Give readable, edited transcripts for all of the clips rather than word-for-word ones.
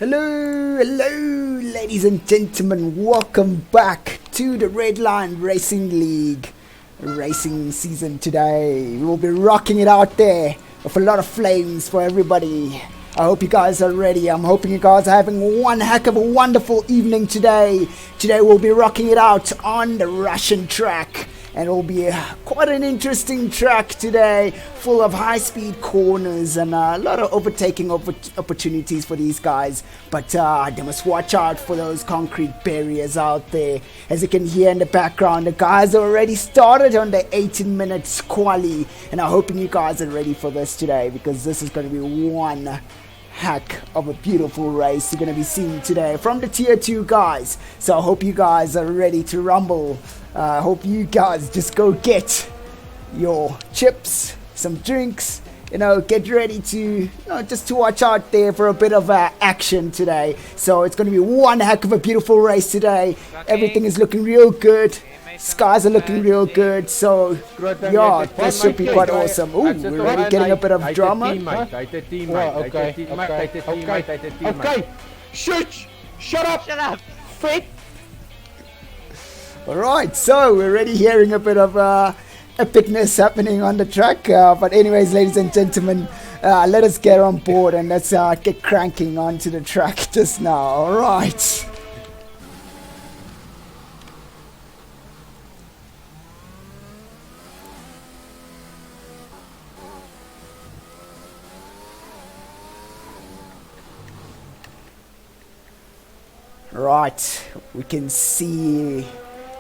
Hello, ladies and gentlemen. Welcome back to the Red Line Racing League racing season today. We will be rocking it out there with a lot of flames for everybody. I hope you guys are ready. I'm hoping you guys are having one heck of a wonderful evening today. Today we'll be rocking it out on the Russian track. And it will be quite an interesting track today, full of high-speed corners and a lot of overtaking opportunities for these guys. But they must watch out for those concrete barriers out there. As you can hear in the background, the guys are already started on the 18 minutes quali. And I'm hoping you guys are ready for this today, because this is going to be one heck of a beautiful race you're going to be seeing today from the tier 2 guys. So I hope you guys are ready to rumble. I hope you guys just go get your chips, some drinks, get ready to, just to watch out there for a bit of action today. So it's going to be one heck of a beautiful race today. Everything is looking real good. Skies are looking real good. So, yeah, this should be quite awesome. Ooh, we're already getting a bit of drama. Okay. Shut up. Freak. Alright, so we're already hearing a bit of epicness happening on the track. But anyways, ladies and gentlemen, let us get on board and let's get cranking onto the track just now. Alright. Right, we can see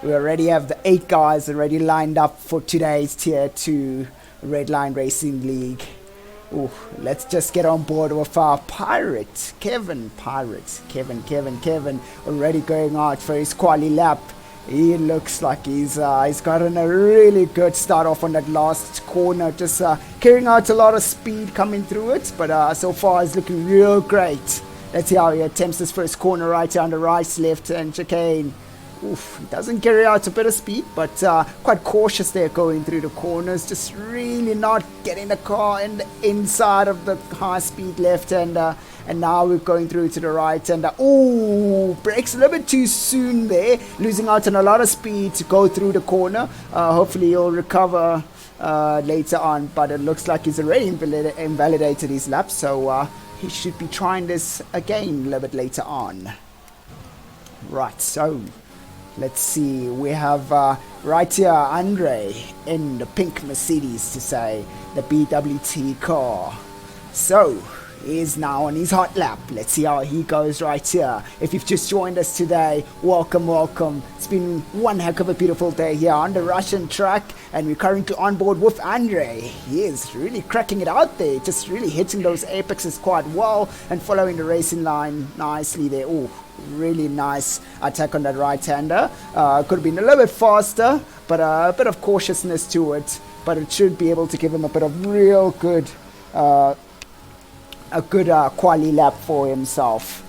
we already have the 8 guys already lined up for today's tier 2 Red Line Racing League. Ooh, let's just get on board with our pirate, Kevin, already going out for his quali lap. He looks like he's gotten a really good start off on that last corner, just carrying out a lot of speed coming through it, but so far it's looking real great. Let's see how he attempts this first corner right here on the right, left, and chicane. Oof, he doesn't carry out a bit of speed, but quite cautious there going through the corners. Just really not getting the car in the inside of the high-speed left-hander. And now we're going through to the right-hander. Ooh, brakes a little bit too soon there. Losing out on a lot of speed to go through the corner. Hopefully he'll recover later on, but it looks like he's already invalidated his lap. So he should be trying this again a little bit later on. Right, so let's see. We have right here Andre in the pink Mercedes, to say, the BWT car. So he is now on his hot lap. Let's see how he goes right here. If you've just joined us today, welcome. It's been one heck of a beautiful day here on the Russian track, and we're currently on board with Andre. He is really cracking it out there, just really hitting those apexes quite well and following the racing line nicely there. Oh, really nice attack on that right-hander. Could have been a little bit faster, but a bit of cautiousness to it, but it should be able to give him a bit of real good quali lap for himself.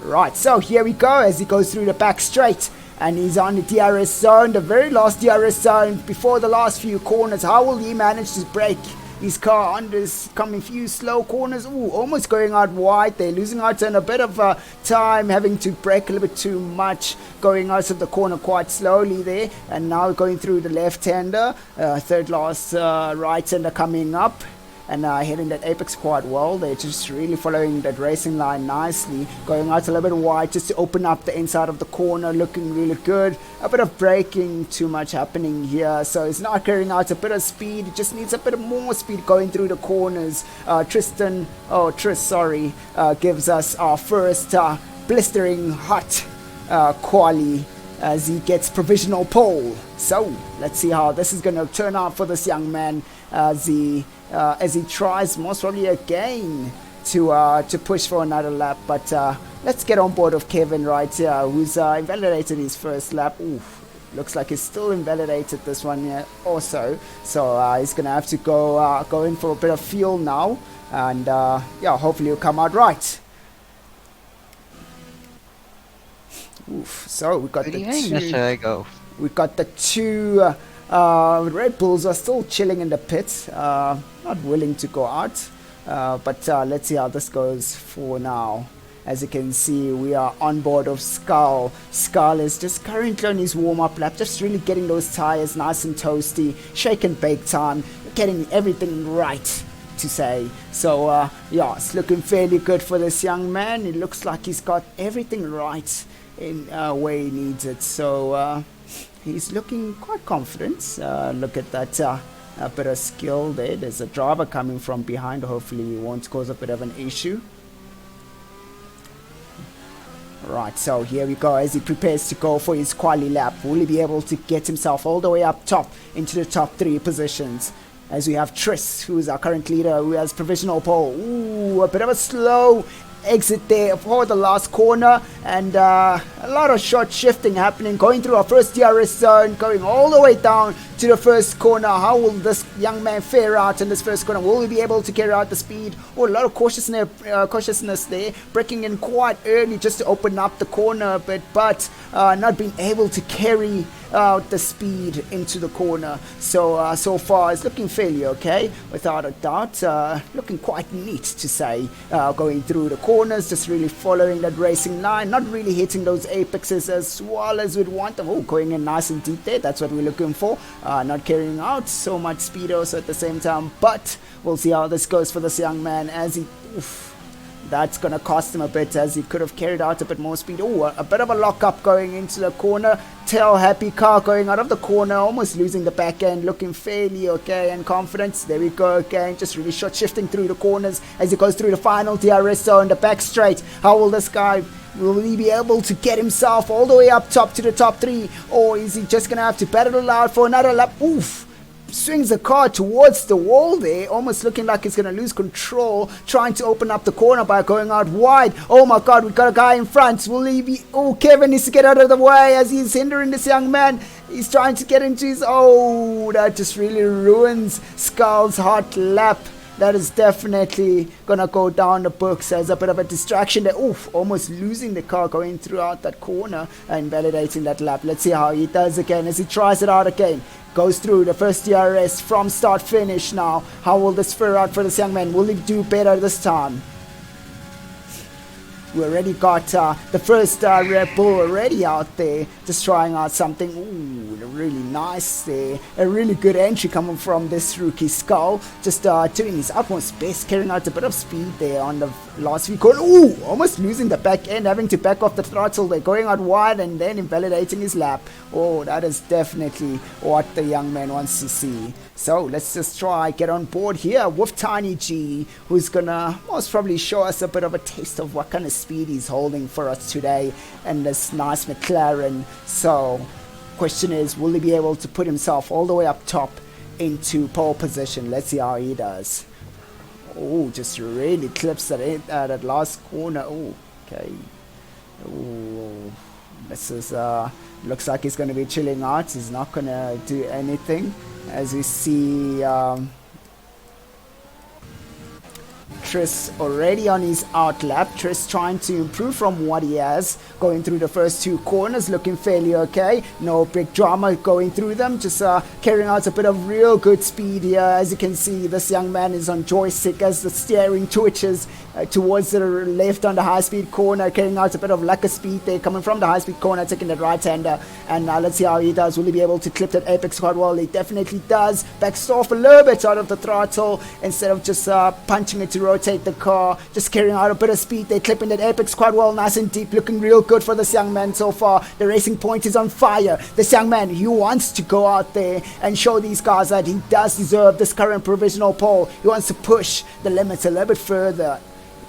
Right, so here we go as he goes through the back straight, and he's on the DRS zone, the very last DRS zone before the last few corners. How will he manage to brake his car on this coming few slow corners? Ooh, almost going out wide there, losing out on a bit of time, having to brake a little bit too much, going out of the corner quite slowly there, and now going through the left-hander, third last right-hander coming up, and hitting that apex quite well. They're just really following that racing line nicely, going out a little bit wide just to open up the inside of the corner, looking really good. A bit of braking too much happening here, so it's not carrying out a bit of speed. It just needs a bit of more speed going through the corners. Tris gives us our first blistering hot quali as he gets provisional pole. So let's see how this is going to turn out for this young man as he tries most probably again to push for another lap. But let's get on board with Kevin right here, who's invalidated his first lap. Oof, looks like he's still invalidated this one here also. So he's gonna have to go in for a bit of fuel now, and yeah, hopefully he'll come out right. Oof, so we got the two Red Bulls are still chilling in the pits, not willing to go out. But let's see how this goes for now. As you can see, we are on board of Skull. Skull is just currently on his warm-up lap, just really getting those tires nice and toasty, shake and bake time, getting everything right to say. So yeah, it's looking fairly good for this young man. It looks like he's got everything right in where he needs it. So he's looking quite confident. Look at that. A bit of skill there. There's a driver coming from behind. Hopefully he won't cause a bit of an issue. Right, so here we go as he prepares to go for his quali lap. Will he be able to get himself all the way up top into the top 3 positions? As we have Tris, who is our current leader, who has provisional pole. Ooh, a bit of a slow exit there for the last corner, and a lot of short shifting happening, going through our first DRS zone, going all the way down to the first corner. How will this young man fare out in this first corner? Will he be able to carry out the speed? Oh, a lot of cautiousness there, braking in quite early just to open up the corner a bit, but not being able to carry out the speed into the corner. So so far it's looking fairly okay, without a doubt. Looking quite neat to say, going through the corners, just really following that racing line, not really hitting those apexes as well as we'd want them. Oh, going in nice and deep there, that's what we're looking for. Not carrying out so much speed also at the same time, but we'll see how this goes for this young man as he... Oof, that's going to cost him a bit, as he could have carried out a bit more speed. Oh, a bit of a lock-up going into the corner. Tail happy car going out of the corner, almost losing the back end, looking fairly okay and confident. There we go again, just really short shifting through the corners as he goes through the final DRS zone, the back straight. How will this guy... Will he be able to get himself all the way up top to the top 3? Or is he just going to have to battle it out for another lap? Oof! Swings the car towards the wall there, almost looking like he's going to lose control, trying to open up the corner by going out wide. Oh my god, we got a guy in front. Will he be... Oh, Kevin needs to get out of the way as he's hindering this young man. He's trying to get into his... Oh, that just really ruins Skull's hot lap. That is definitely gonna go down the books as a bit of a distraction there. Oof, almost losing the car going throughout that corner and validating that lap. Let's see how he does again as he tries it out again. Goes through the first DRS from start finish now. How will this fare out for this young man? Will he do better this time? We already got the first Red Bull already out there, just trying out something. Ooh, really nice there. A really good entry coming from this rookie Skull, just doing his utmost best, carrying out a bit of speed there on the last few corners. Ooh, almost losing the back end, having to back off the throttle there, going out wide and then invalidating his lap. Oh, that is definitely what the young man wants to see. So let's just try get on board here with Tiny G, who's gonna most probably show us a bit of a taste of what kind of speed he's holding for us today in this nice McLaren. So question is, will he be able to put himself all the way up top into pole position? Let's see how he does. Oh, just really clips that last corner. Oh, okay. Oh, this is looks like he's going to be chilling out. He's not going to do anything, as we see Tris already on his out lap. Tris trying to improve from what he has, going through the first 2 corners, looking fairly okay. No big drama going through them, just carrying out a bit of real good speed here. As you can see, this young man is on joystick as the steering twitches towards the left on the high-speed corner, carrying out a bit of lack of speed there, coming from the high-speed corner, taking that right-hander. And let's see how he does. Will he be able to clip that apex quite well? He definitely does. Backs off a little bit out of the throttle instead of just punching it to rotate the car, just carrying out a bit of speed. They're clipping that apex quite well, nice and deep, looking real good for this young man so far. The racing point is on fire. This young man, he wants to go out there and show these guys that he does deserve this current provisional pole. He wants to push the limits a little bit further,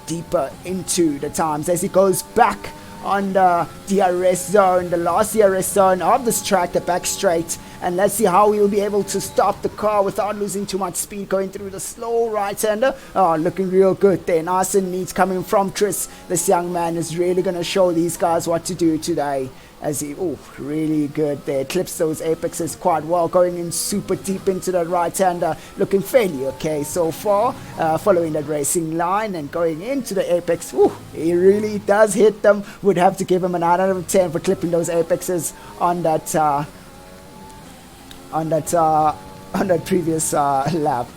deeper into the times as he goes back on the DRS zone, the last DRS zone of this track, the back straight. And let's see how he'll be able to stop the car without losing too much speed, going through the slow right-hander. Oh, looking real good there. Nice and neat coming from Tris. This young man is really going to show these guys what to do today. As he, oh, really good there. Clips those apexes quite well, going in super deep into that right-hander. Looking fairly okay so far, following that racing line and going into the apex. Ooh, he really does hit them. Would have to give him an 9 out of 10 for clipping those apexes on that previous lap.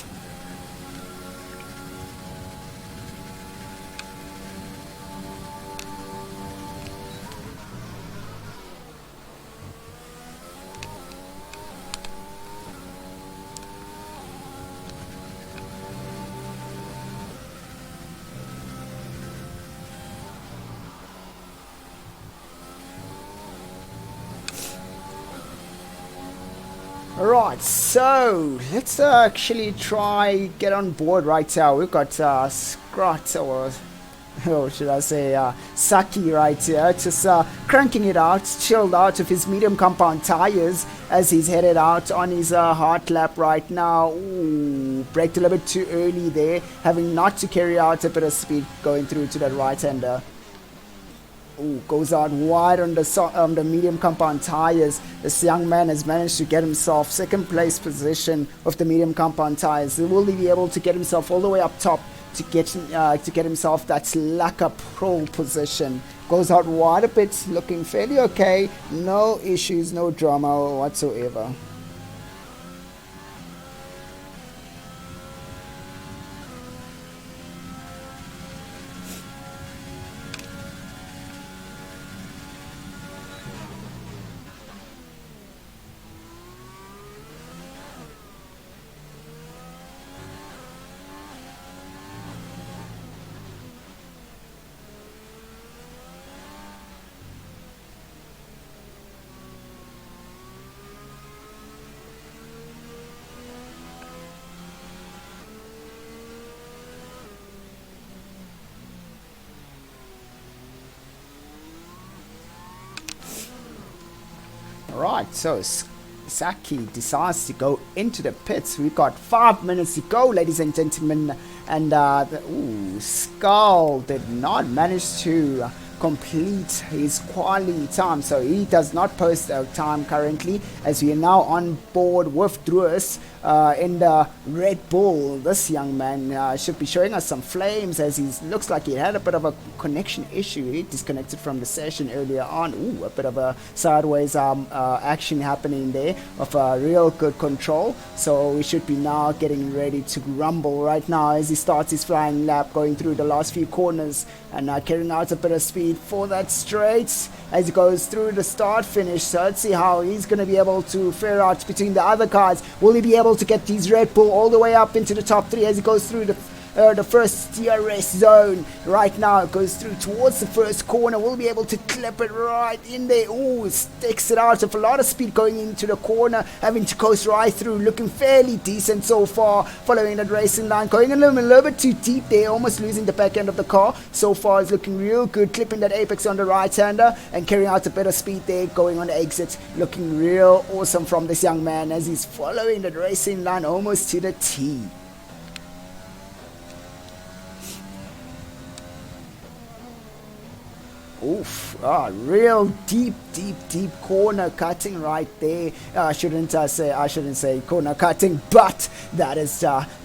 Right, so let's actually try get on board right now. We've got Scrot, or should I say Saki right here, just cranking it out, chilled out of his medium compound tires as he's headed out on his hard lap right now. Ooh, braked a little bit too early there, having not to carry out a bit of speed going through to that right-hander. Ooh, goes out wide on the medium compound tires. This young man has managed to get himself second place position of the medium compound tires. Will he be able to get himself all the way up top to get himself that lacquer pole position? Goes out wide a bit, looking fairly okay. No issues, no drama whatsoever. Alright, so Saki decides to go into the pits. We've got 5 minutes to go, ladies and gentlemen. And Skull did not manage to complete his quali time, so he does not post a time currently, as we are now on board with Druis in the Red Bull. This young man should be showing us some flames, as he looks like he had a bit of a connection issue. He disconnected from the session earlier on. Ooh, a bit of a sideways action happening there of real good control, so we should be now getting ready to rumble right now as he starts his flying lap, going through the last few corners and carrying out a bit of speed for that straight as he goes through the start finish. So let's see how he's going to be able to fare out between the other cars. Will he be able to get these Red Bull all the way up into the top 3 as he goes through the first DRS zone? Right now it goes through towards the first corner. We'll be able to clip it right in there. Ooh, sticks it out of a lot of speed going into the corner, having to coast right through, looking fairly decent so far, following that racing line, going a little bit too deep there, almost losing the back end of the car. So far it's looking real good, clipping that apex on the right hander and carrying out a bit of speed there, going on the exit, looking real awesome from this young man as he's following that racing line almost to the T. Oof, real deep corner cutting right there. I shouldn't say corner cutting, but that is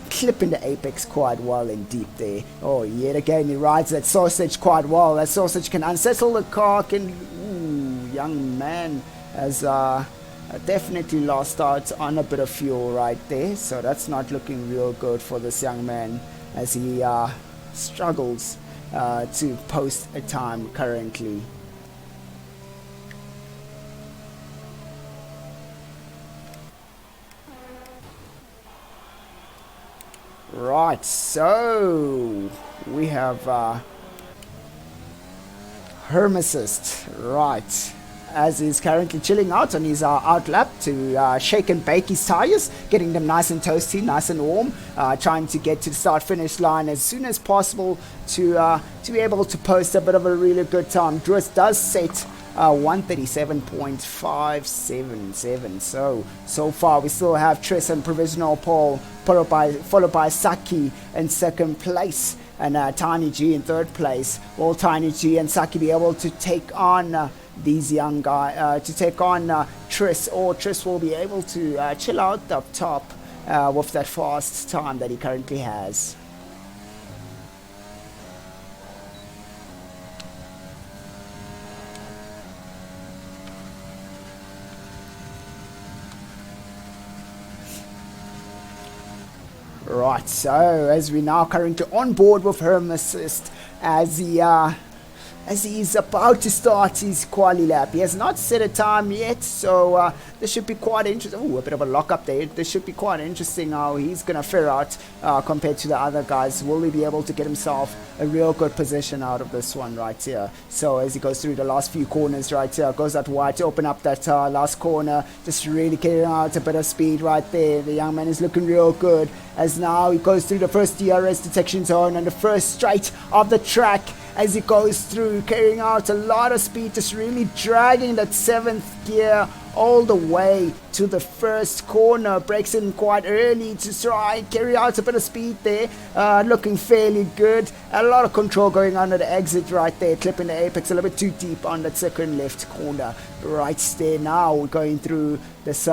clipping the apex quite well and deep there. Oh, yet again he rides that sausage quite well. That sausage can unsettle the car. Young man has definitely lost out on a bit of fuel right there. So that's not looking real good for this young man as he struggles to post a time currently. Right, so we have Hermesist, right, as he's currently chilling out on his out lap to shake and bake his tires, getting them nice and toasty, nice and warm, trying to get to the start finish line as soon as possible to be able to post a bit of a really good time. Druis does set 137.577. So far we still have Triss and provisional pole, followed by Saki in second place, and Tiny G in third place. Will Tiny G and Saki be able to take on these young guys, to take on Triss, or Triss will be able to chill out up top with that fast time that he currently has? Right, so as we now currently on board with Hermesist, as he as he's about to start his quali lap. He has not set a time yet, so this should be quite interesting. Ooh, a bit of a lock-up there. This should be quite interesting how he's going to fare out compared to the other guys. Will he be able to get himself a real good position out of this one right here? So as he goes through the last few corners right here, goes out wide to open up that last corner, just really carrying out a bit of speed right there. The young man is looking real good as now he goes through the first DRS detection zone and the first straight of the track as he goes through, carrying out a lot of speed, just really dragging that 7th gear all the way to the first corner. Breaks in quite early to try and carry out a bit of speed there, looking fairly good. A lot of control going on at the exit right there, clipping the apex a little bit too deep on that second left corner right there. Now we're going through this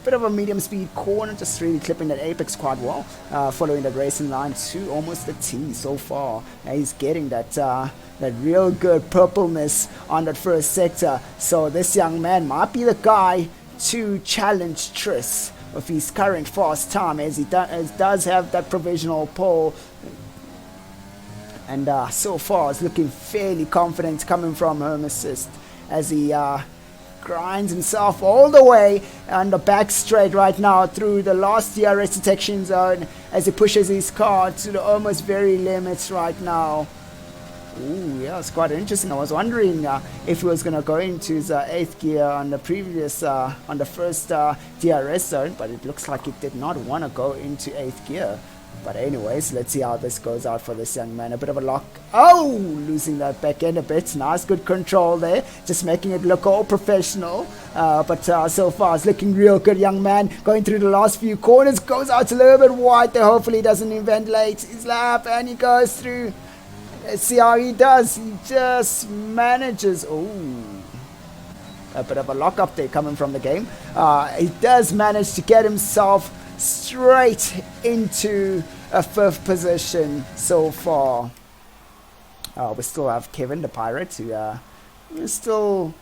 bit of a medium speed corner, just really clipping that apex quite well, following that racing line to almost the T so far. He's getting that real good purpleness on that first sector, so this young man might be the guy to challenge Tris with his current fast time, as he does have that provisional pole, and so far it's looking fairly confident coming from Home Assist as he grinds himself all the way on the back straight right now through the last DRS detection zone as he pushes his car to the almost very limits right now. Ooh, yeah, it's quite interesting. I was wondering if he was going to go into his 8th gear on the previous, on the first DRS zone, but it looks like he did not want to go into 8th gear. But anyways, let's see how this goes out for this young man. A bit of a lock. Oh, losing that back end a bit. Nice, good control there. Just making it look all professional. But so far, it's looking real good, young man. Going through the last few corners. Goes out a little bit wide there. Hopefully he doesn't invent late his lap. And he goes through. Let's see how he does. He just manages. Oh, a bit of a lock up there coming from the game. He does manage to get himself straight into a 5th position so far. We still have Kevin the Pirate, who is still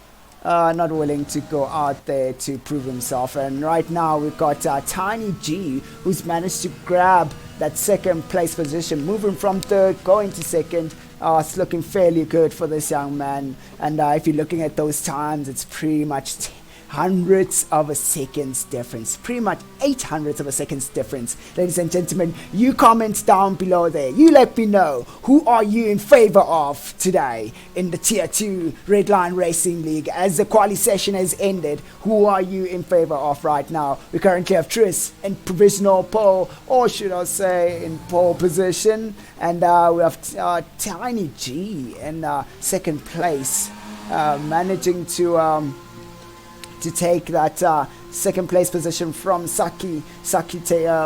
not willing to go out there to prove himself. And right now we've got Tiny G, who's managed to grab that 2nd place position, moving from 3rd, going to 2nd. It's looking fairly good for this young man. And if you're looking at those times, it's pretty much hundreds of a seconds difference, pretty much 800 of a seconds difference. Ladies and gentlemen, you comment down below there. You let me know, who are you in favor of today in the Tier 2 Red Line Racing League as the quali session has ended? Who are you in favor of right now? We currently have Tris in provisional pole, or should I say in pole position, and we have Tiny G in 2nd place, managing to take that 2nd place position from Saki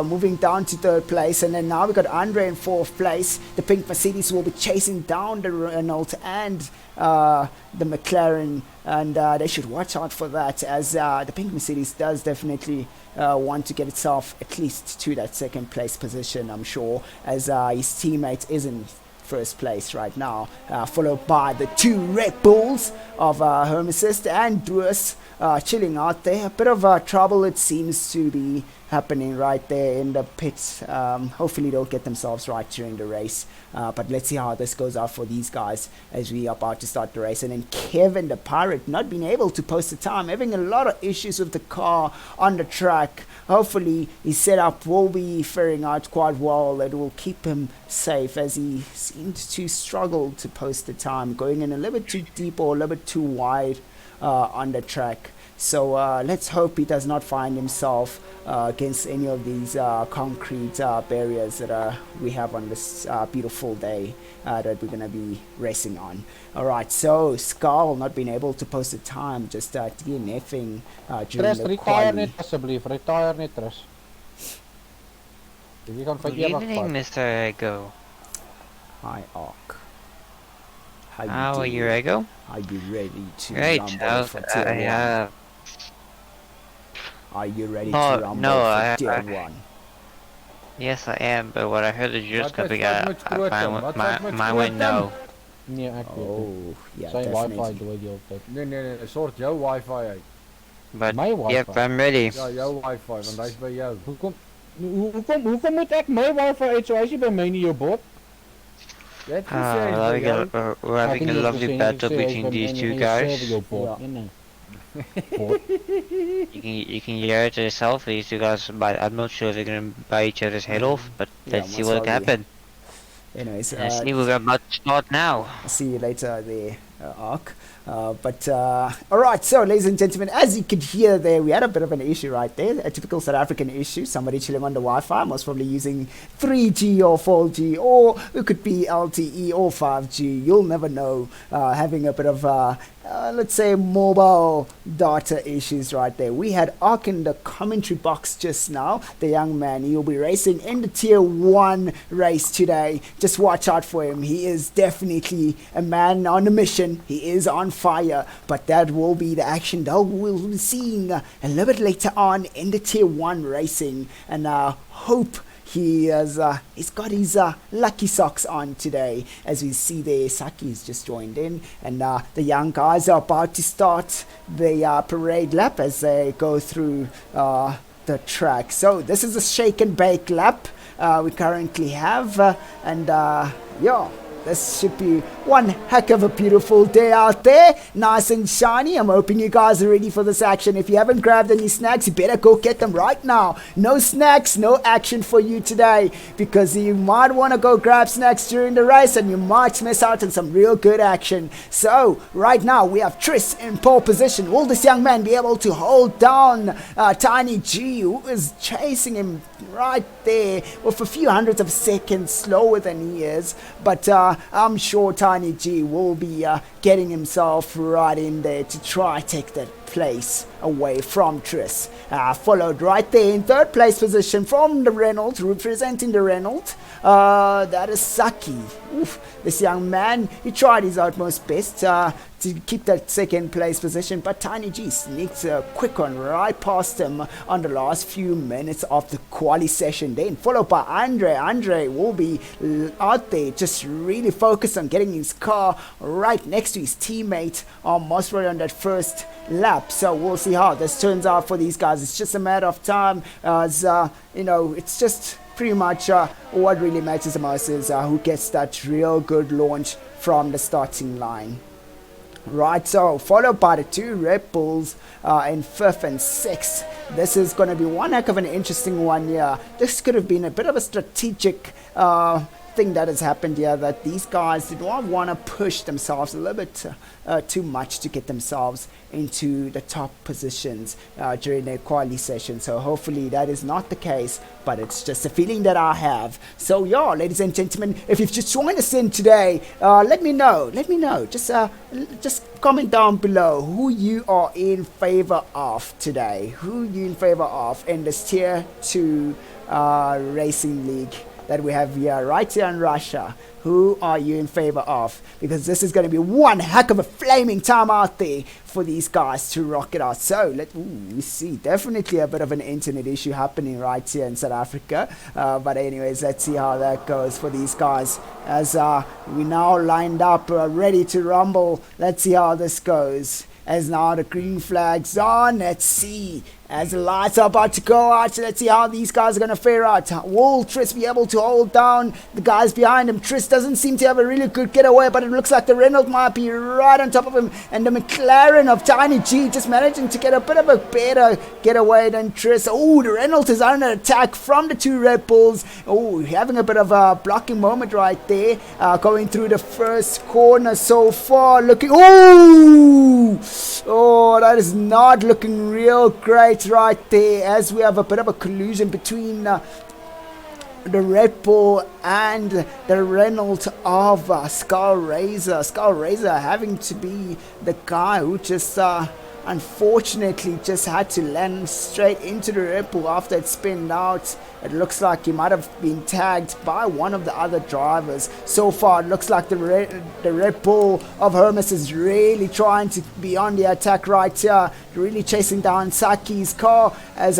moving down to 3rd place. And then now we got Andre in 4th place. The pink Mercedes will be chasing down the Renault and the McLaren, and they should watch out for that, as the pink Mercedes does definitely want to get itself at least to that 2nd place position, I'm sure, as his teammate isn't 1st place right now, followed by the 2 Red Bulls of Home Assist and Duas chilling out there. A bit of trouble it seems to be happening right there in the pits. Hopefully they'll get themselves right during the race, but let's see how this goes out for these guys as we are about to start the race. And then Kevin the Pirate not being able to post the time, having a lot of issues with the car on the track. Hopefully his setup will be faring out quite well. It will keep him safe, as he seemed to struggle to post the time, going in a little bit too deep or a little bit too wide on the track. So let's hope he does not find himself against any of these concrete barriers that we have on this beautiful day that we're going to be racing on. Alright, so Skull not being able to post a time, just DNFing during the retire quali. net asseblief, retire net Tris. Good evening, Mr. Ego. Hi, Ark. How are you, Ego? Are you ready to Great. rumble for tier 1? Are you ready to rumble for tier 1? Yes, I am, but what I heard is you're just gonna be my way no. Nee, ek weet. Oh, yeah, Sy definitely. wifi dooi die hele tyd. Nee, sort jou wifi uit. But My wifi. yep, I'm ready. Ja, jou wifi, want hy's by jou. Hoekom moet ek my wifi uit, so hy's nie by my nie, jou bot? Jy het gesê hy's by jou. We're having a lovely battle between these two guys. Ja. You can hear it yourself. These two guys, but I'm not sure if they're gonna bite each other's head off. But let's see most what probably. happens. Anyways, See, we're about to start now. see you later there, Ark. Alright, so ladies and gentlemen, as you could hear there, we had a bit of an issue right there, a typical South African issue, somebody chilling on the Wi-Fi, most probably using 3G or 4G, or it could be LTE or 5G, you'll never know, having a bit of, let's say, mobile data issues right there. We had Ark in the commentary box just now, the young man, he'll be racing in the Tier 1 race today, just watch out for him, he is definitely a man on a mission, he is on fire, but that will be the action that we'll be seeing a little bit later on in the Tier 1 racing, and hope he's got his lucky socks on today. As we see there, Saki's just joined in, and the young guys are about to start the parade lap as they go through the track. So this is a shake and bake lap we currently have, and yeah, this should be one heck of a beautiful day out there, nice and shiny. I'm hoping you guys are ready for this action. If you haven't grabbed any snacks, you better go get them right now. No snacks, no action for you today, because you might want to go grab snacks during the race and you might miss out on some real good action. So right now we have Tris in pole position. Will this young man be able to hold down Tiny G, who is chasing him right there with a few hundreds of seconds slower than he is, but I'm sure Tiny G will be getting himself right in there to try take that place away from Tris. Followed right there in third place position from the Reynolds, representing the Reynolds, that is Saki. Oof, this young man, he tried his utmost best to keep that second place position, but Tiny G sneaks a quick one right past him on the last few minutes of the quali session. Then followed by Andre will be out there just really focused on getting his car right next to his teammate, almost right on that first lap. So we'll see how this turns out for these guys. It's just a matter of time, as you know, it's just pretty much what really matters the most is who gets that real good launch from the starting line. Right, so followed by the two Red Bulls in 5th and 6th. This is going to be one heck of an interesting one here. This could have been a bit of a strategic thing that has happened here, that these guys did not want to push themselves a little bit too much to get themselves into the top positions during their quali session. So hopefully that is not the case, but it's just a feeling that I have. So yeah, ladies and gentlemen, if you've just joined us in today, let me know, just comment down below who you are in favor of today, who you in favor of in this tier 2 racing league that we have here, right here in Russia. Who are you in favor of? Because this is going to be one heck of a flaming time out there for these guys to rock it out. So we see definitely a bit of an internet issue happening right here in South Africa. But anyways, let's see how that goes for these guys as we now lined up ready to rumble. Let's see how this goes. As now the green flag's on, let's see. As the lights are about to go out, let's see how these guys are going to fare out. Will Tris be able to hold down the guys behind him? Tris doesn't seem to have a really good getaway, but it looks like the Renault might be right on top of him. And the McLaren of Tiny G just managing to get a bit of a better getaway than Tris. Oh, the Renault is under attack from the two Red Bulls. Oh, having a bit of a blocking moment right there. Going through the first corner so far. Looking... Oh, that is not looking real great right there, as we have a bit of a collusion between the Red Bull and the Renault of Skull Razor. Skull Razor having to be the guy who just unfortunately just had to land straight into the Red Bull after it spinned out. It looks like he might have been tagged by one of the other drivers. So far, it looks like the Red Bull of Hermes is really trying to be on the attack right here. Really chasing down Saki's car as,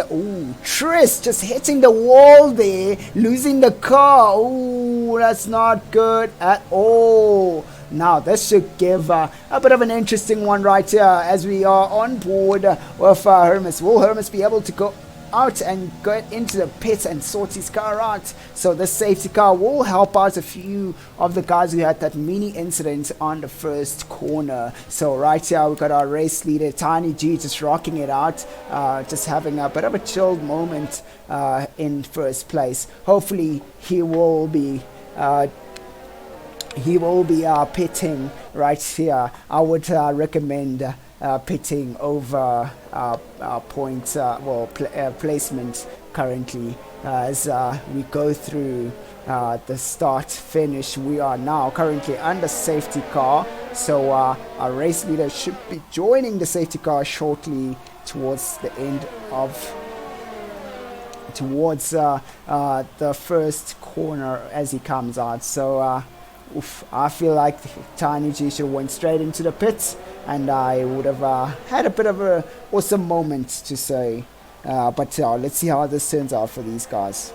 Tris just hitting the wall there, losing the car. Ooh, that's not good at all. Now this should give a bit of an interesting one right here as we are on board with Hermes. Will Hermes be able to go out and get into the pits and sort his car out. So the safety car will help out a few of the guys who had that mini incident on the first corner. So right here we got our race leader Tiny G just rocking it out, just having a bit of a chilled moment in first place. Hopefully he will be pitting right here. I would recommend pitting over placement currently as we go through the start finish. We are now currently under safety car, so our race leader should be joining the safety car shortly towards the end of the first corner as he comes out. So I feel like Tiny G should have went straight into the pits, and I would have had a bit of a awesome moment to say. But let's see how this turns out for these guys.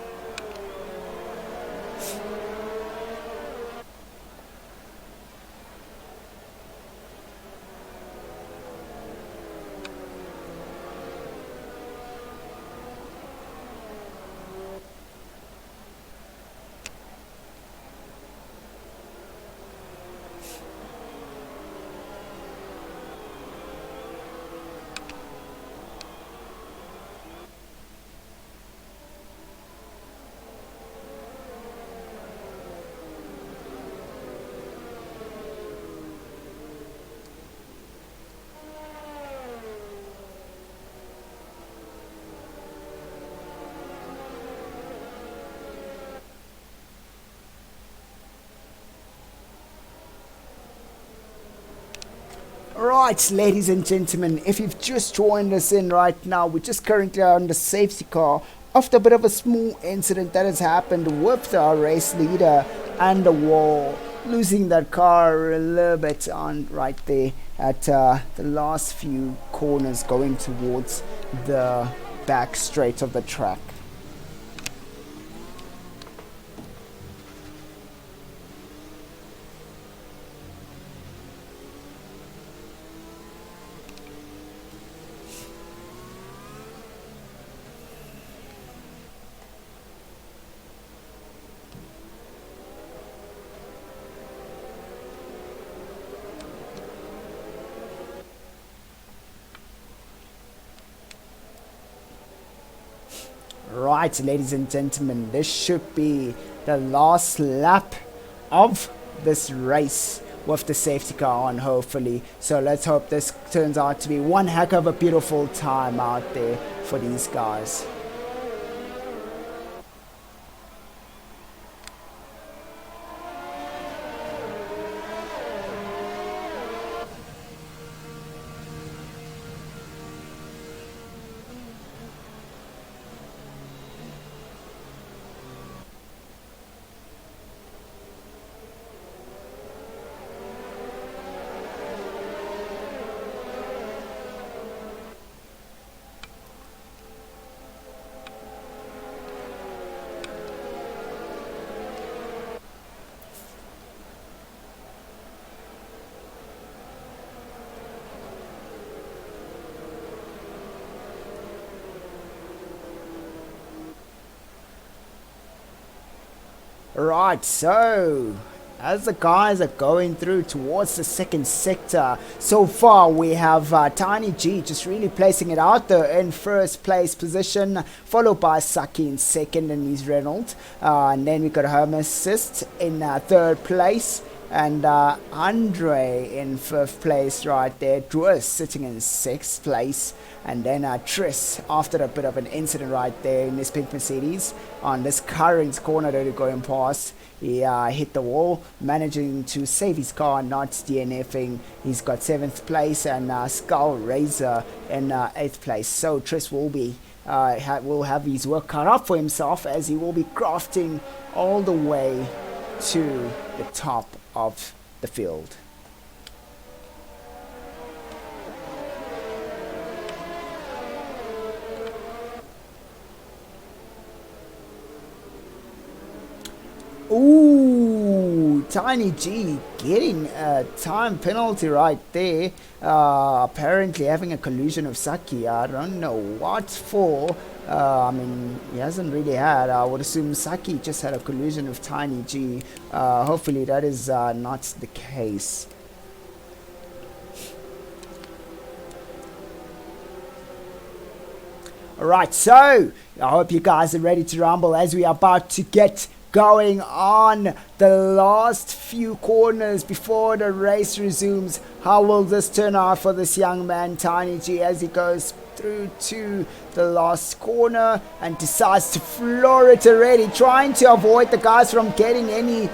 Right, ladies and gentlemen, if you've just joined us in right now, we're just currently on the safety car after a bit of a small incident that has happened with our race leader and the wall, losing that car a little bit on right there at the last few corners going towards the back straight of the track. Right, ladies and gentlemen, this should be the last lap of this race with the safety car on, hopefully. So let's hope this turns out to be one heck of a beautiful time out there for these guys. Right, so as the guys are going through towards the second sector, so far we have Tiny G just really placing it out there in first place position, followed by Saki in second and his Reynolds, and then we got Hermes in third place, and Andre in fifth place right there, Druis sitting in sixth place, and then Tris, after a bit of an incident right there in this pink Mercedes on this current corner that we're going past, he hit the wall, managing to save his car, not DNFing. He's got 7th place, and Skull Razor in 8th place. So Tris will be will have his work cut out for himself, as he will be crafting all the way to the top of the field. Ooh, Tiny G getting a time penalty right there. Apparently having a collision of Saki. I don't know what for. I mean, he hasn't really had. I would assume Saki just had a collision of Tiny G. Hopefully that is not the case. Alright, so I hope you guys are ready to rumble as we are about to get going on the last few corners before the race resumes. How will this turn out for this young man Tiny G as he goes through to the last corner and decides to floor it already, trying to avoid the guys from getting any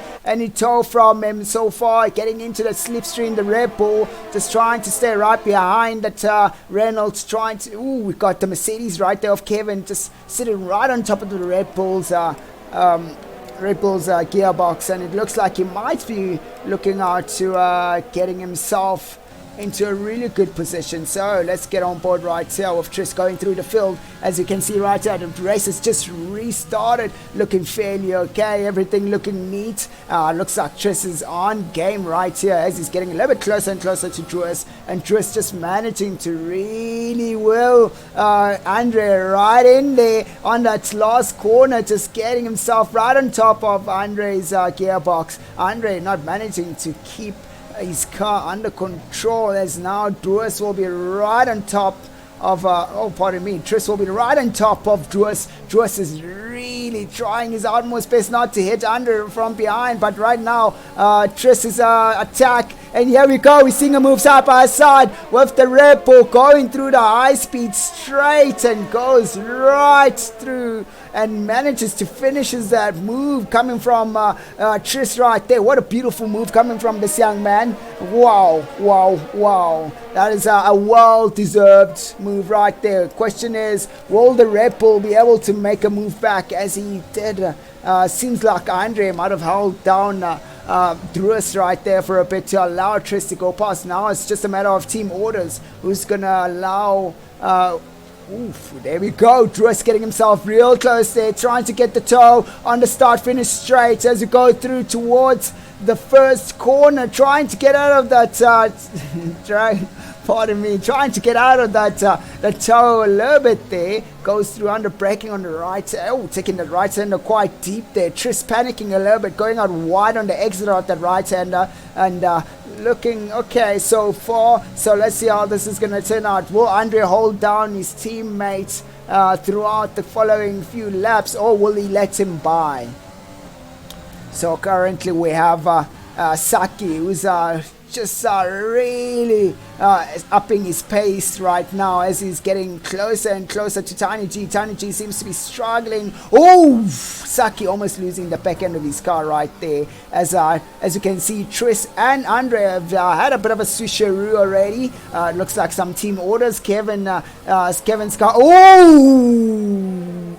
tow from him so far, getting into the slipstream, the Red Bull, just trying to stay right behind that Reynolds, trying to, we got the Mercedes right there of Kevin, just sitting right on top of the Red Bull's gearbox, and it looks like he might be looking out to getting himself into a really good position. So let's get on board right here with Tris going through the field. As you can see right here, the race has just restarted, looking fairly okay, everything looking neat. Looks like Tris is on game right here as he's getting a little bit closer and closer to Druis, and Druis just managing to really will Andre right in there on that last corner, just getting himself right on top of Andre's gearbox. Andre not managing to keep his car under control, as now Druis will be right on top of Tris will be right on top of Druis. Druis is really trying his utmost best not to hit Andre from behind, but right now Tris is attack, and here we go, we're seeing a move side by side with the Red Bull going through the high speed straight and goes right through and manages to finish that move coming from Tris right there. What a beautiful move coming from this young man. Wow. That is a well-deserved move right there. Question is, will the Red Bull be able to make a move back as he did? Seems like Andre might have held down Druis right there for a bit to allow Tris to go past. Now it's just a matter of team orders who's going to allow... there we go. Druis getting himself real close there, trying to get the toe on the start-finish straight as we go through towards the first corner, trying to get out of that trying to get out of that the toe a little bit there. Goes through under braking on the right, taking the right hander quite deep there. Tris panicking a little bit, going out wide on the exit of that right hander, and looking okay so far. So let's see how this is going to turn out. Will Andre hold down his teammates throughout the following few laps, or will he let him by? So currently we have Saki, who's just really upping his pace right now as he's getting closer and closer to Tiny G. Tiny G seems to be struggling. Saki almost losing the back end of his car right there. As you can see, Tris and Andre have had a bit of a switcheroo already. Looks like some team orders. Kevin's car.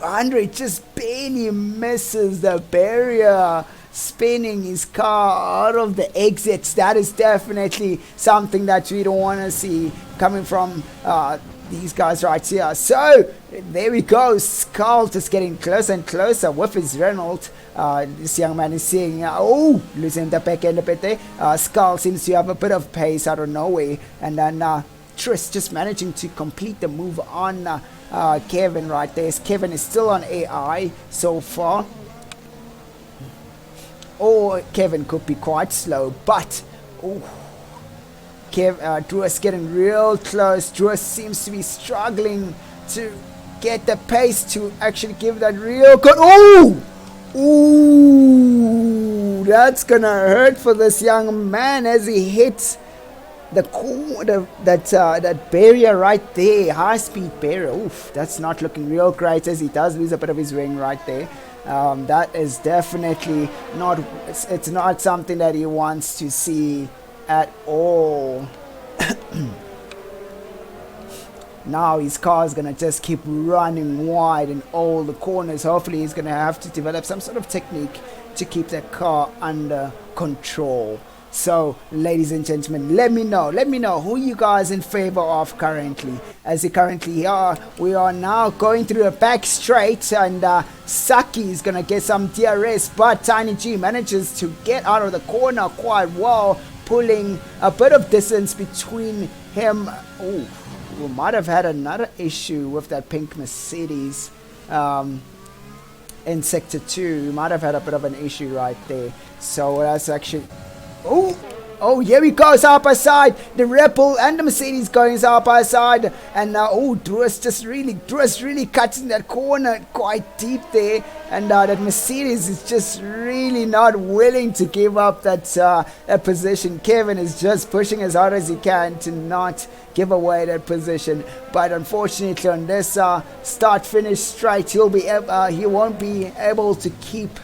Andre just barely misses the barrier, spinning his car out of the exits. That is definitely something that we don't want to see coming from these guys right here. So there we go. Skull just getting closer and closer with his Renault. This young man is seeing losing the back end a bit there. Skull seems to have a bit of pace out of nowhere, and then Tris just managing to complete the move on Kevin right there. Kevin is still on AI so far. Kevin could be quite slow, but Druis getting real close. Druis seems to be struggling to get the pace to actually give that real good. That's gonna hurt for this young man as he hits that barrier right there, high speed barrier. That's not looking real great as he does lose a bit of his wing right there. That is definitely not, it's not something that he wants to see at all. Now his car is going to just keep running wide in all the corners. Hopefully he's going to have to develop some sort of technique to keep that car under control. So, ladies and gentlemen, let me know who you guys in favor of currently. As you currently are, we are now going through a back straight, and Saki is gonna get some DRS, but Tiny G manages to get out of the corner quite well, pulling a bit of distance between him. Oh, we might have had another issue with that pink Mercedes. In sector 2, we might have had a bit of an issue right there. So that's actually... Oh, here we go, side by side. The Red Bull and the Mercedes going side by side. And now, Druas really cutting that corner quite deep there. And that Mercedes is just really not willing to give up that position. Kevin is just pushing as hard as he can to not give away that position. But unfortunately, on this start-finish straight, he won't be able to keep.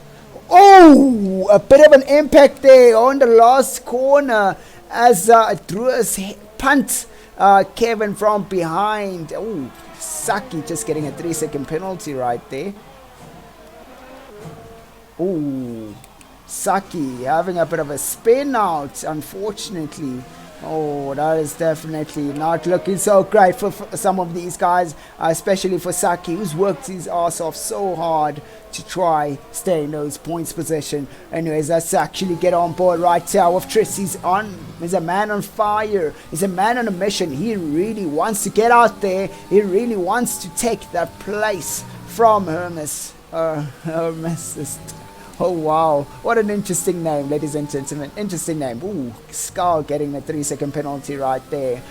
Oh, a bit of an impact there on the last corner as Druas punt Kevin from behind. Oh, Saki just getting a 3-second penalty right there. Oh, Saki having a bit of a spin out, unfortunately. Oh, that is definitely not looking so great for some of these guys, especially for Saki, who's worked his ass off so hard to try stay in those points position. Anyways, let's actually get on board right here with Tris. He's a man on fire. He's a man on a mission. He really wants to get out there. He really wants to take that place from Hermes. Hermes. Oh wow, what an interesting name, ladies and gentlemen. Interesting name. Ooh, Skull getting a 3-second penalty right there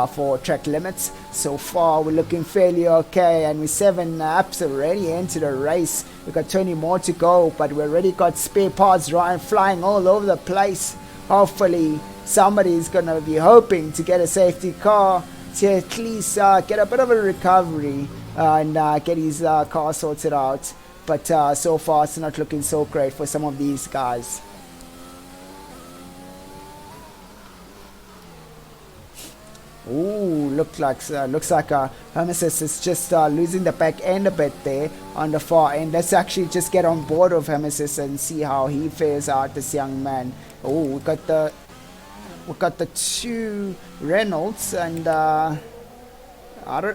for track limits. So far we're looking fairly okay, and we're 7 laps already into the race. We've got 20 more to go, but we already got spare parts flying all over the place. Hopefully somebody's gonna be hoping to get a safety car to at least get a bit of a recovery and get his car sorted out. But so far it's not looking so great for some of these guys. Ooh, looks like Hermesis is just losing the back end a bit there on the far end. Let's actually just get on board with Hermesis and see how he fares out, this young man. Oh, we got the 2 Reynolds, and I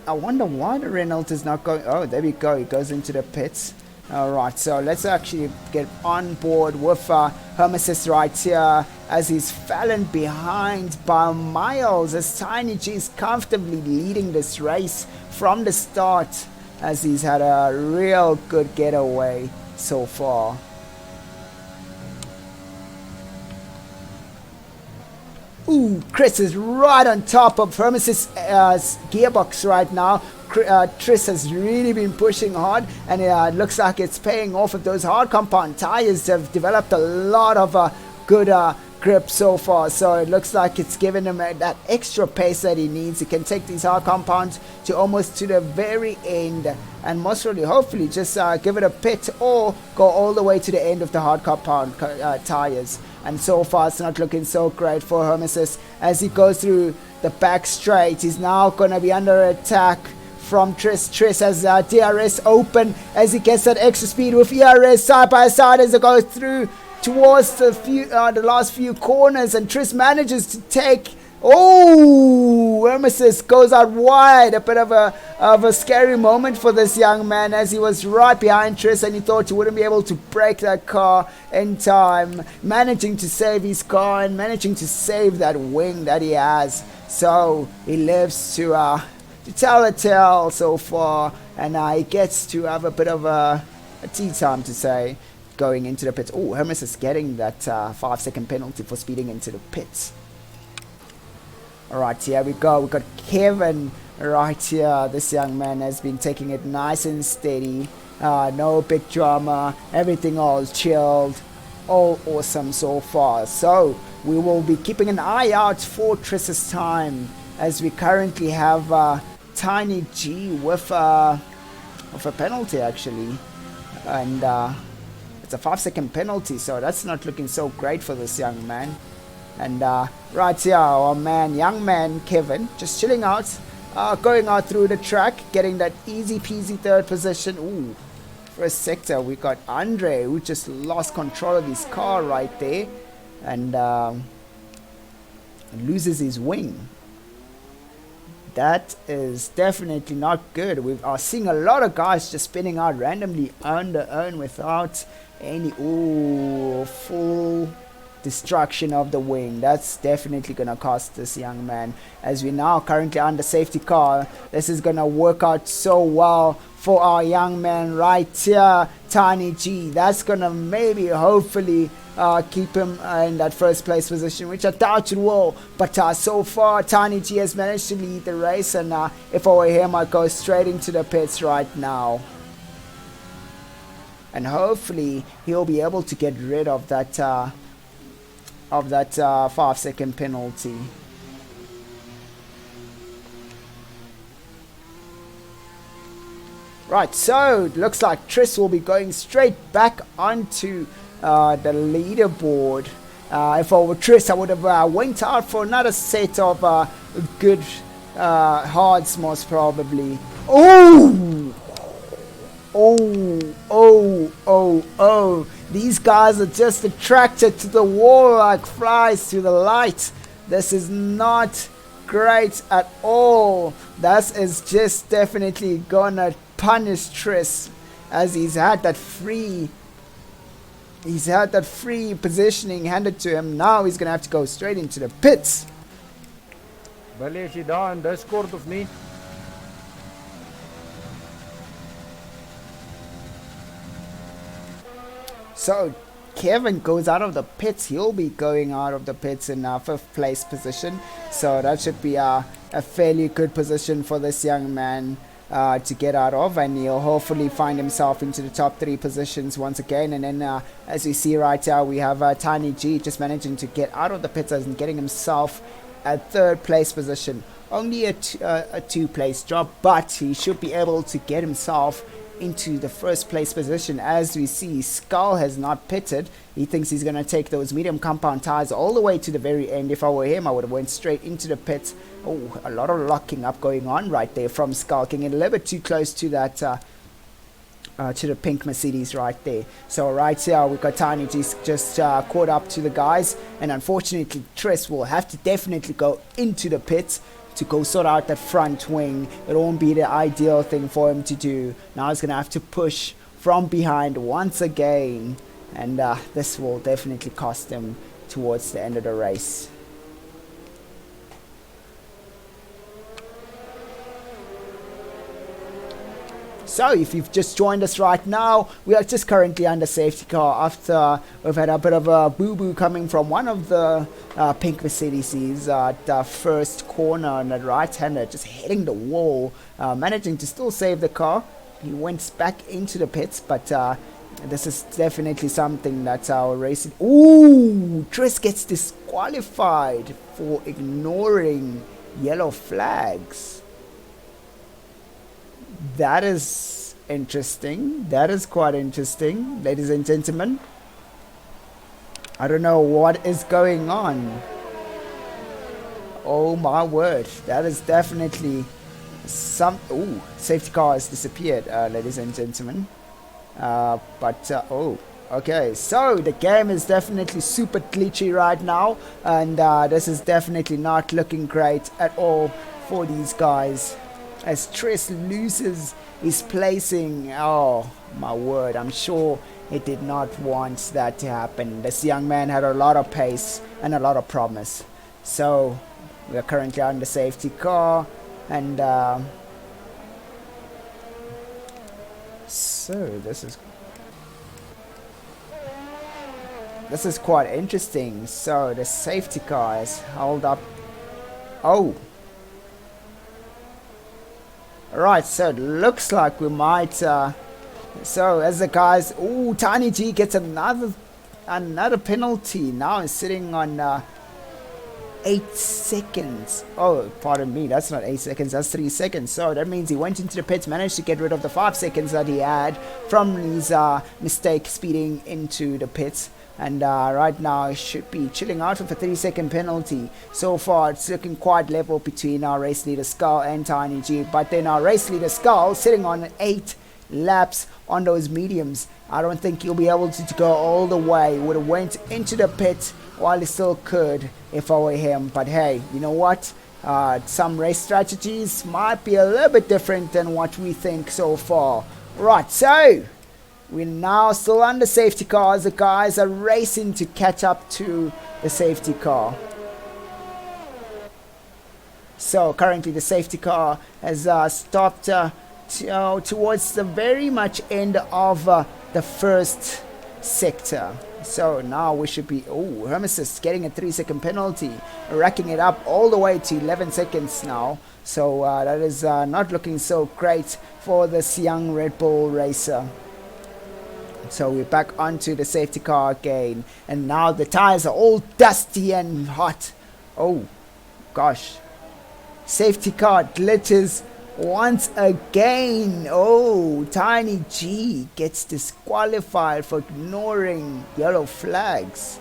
wonder why the Reynolds is not going. Oh, there we go. He goes into the pits. Alright, so let's actually get on board with Hermesis right here, as he's fallen behind by miles, as Tiny G is comfortably leading this race from the start, as he's had a real good getaway so far. Ooh, Chris is right on top of Hermesis' gearbox right now. Tris has really been pushing hard, and it looks like it's paying off. With those hard compound tires have developed a lot of good grip so far, so it looks like it's given him that extra pace that he needs. He can take these hard compounds to almost to the very end, and most probably, hopefully, just give it a pit or go all the way to the end of the hard compound tires. And so far it's not looking so great for Hermesis as he goes through the back straight. He's now going to be under attack from Tris. Tris has DRS open as he gets that extra speed with ERS side by side as it goes through towards the last few corners, and Tris manages to take. Oh, Hermesis goes out wide. A bit of a scary moment for this young man, as he was right behind Tris and he thought he wouldn't be able to break that car in time, managing to save his car and managing to save that wing that he has. So he lives to tell a tale so far, and he gets to have a bit of a tea time to say going into the pits. Oh, Hermes is getting that 5-second penalty for speeding into the pits. Alright, here we go. We got Kevin right here. This young man has been taking it nice and steady. No big drama. Everything all chilled. All awesome so far. So we will be keeping an eye out for Tris's time, as we currently have Tiny G with a penalty actually, and it's a 5-second penalty, so that's not looking so great for this young man. And right here, our young man Kevin, just chilling out, going out through the track, getting that easy peasy 3rd position. Ooh, first sector we got Andre, who just lost control of his car right there, and loses his wing. That is definitely not good. We are seeing a lot of guys just spinning out randomly on their own without any full destruction of the wing. That's definitely gonna cost this young man, as we now currently under safety car. This is gonna work out so well for our young man right here, Tiny G. That's gonna maybe hopefully keep him in that first place position, which I doubt it will, but so far Tiny G has managed to lead the race, and if I were him, I'd go straight into the pits right now, and hopefully he'll be able to get rid of that 5-second penalty. Right, so it looks like Tris will be going straight back onto the leaderboard. If I were Tris, I would have went out for another set of good hards, most probably. Oh! Oh. These guys are just attracted to the wall like flies to the light. This is not great at all. That is just definitely gonna punish Tris, as he's had that free positioning handed to him. Now he's gonna have to go straight into the pits. Billy, is jy daar in Discord of nie? So Kevin goes out of the pits. He'll be going out of the pits in 5th place position. So that should be a fairly good position for this young man to get out of, and he'll hopefully find himself into the top 3 positions once again. And then as you see right here, we have Tiny G just managing to get out of the pits and getting himself a 3rd place position. Only a 2 place job, but he should be able to get himself into the 1st place position. As we see, Skull has not pitted. He thinks he's going to take those medium compound tires all the way to the very end. If I were him, I would have went straight into the pits. Oh, a lot of locking up going on right there from Skull, getting a little bit too close to that to the pink Mercedes right there. So right here we got Tiny just caught up to the guys, and unfortunately Tris will have to definitely go into the pits to go sort out that front wing. It won't be the ideal thing for him to do. Now he's gonna have to push from behind once again, and this will definitely cost him towards the end of the race. So if you've just joined us right now, we are just currently under safety car after we've had a bit of a boo-boo coming from one of the pink Mercedes at the first corner on the right-hander, just hitting the wall, managing to still save the car. He went back into the pits, but this is definitely something that our racing... Ooh! Tris gets disqualified for ignoring yellow flags. That is interesting. That is quite interesting, ladies and gentlemen. I don't know what is going on. Oh my word. That is definitely some... Ooh, safety car has disappeared, ladies and gentlemen. Oh, okay. So the game is definitely super glitchy right now, and this is definitely not looking great at all for these guys, as Tris loses his placing. Oh my word, I'm sure he did not want that to happen. This young man had a lot of pace and a lot of promise. So we are currently on the safety car, and so this is quite interesting. So the safety car is held up. Oh, right, so it looks like we might so as the guys... Ooh, Tiny G gets another penalty. Now he's sitting on 8 seconds. Oh, pardon me, that's not 8 seconds, that's 3 seconds. So that means he went into the pits, managed to get rid of the 5 seconds that he had from his mistake speeding into the pits. And right now he should be chilling out with a 3-second penalty. So far it's looking quite level between our race leader Skull and Tiny G, but then our race leader Skull sitting on 8 laps on those mediums. I don't think he'll be able to go all the way. Would have went into the pit while he still could if I were him. But hey, you know what? Some race strategies might be a little bit different than what we think so far. Right, so we're now still under safety cars. The guys are racing to catch up to the safety car. So currently the safety car has stopped towards the very much end of the first sector. So now we should be... Oh, Hermesis getting a 3-second penalty, racking it up all the way to 11 seconds now. So that is not looking so great for this young Red Bull racer. So we're back onto the safety car again. And now the tires are all dusty and hot. Oh, gosh. Safety car glitches once again. Oh, Tiny G gets disqualified for ignoring yellow flags.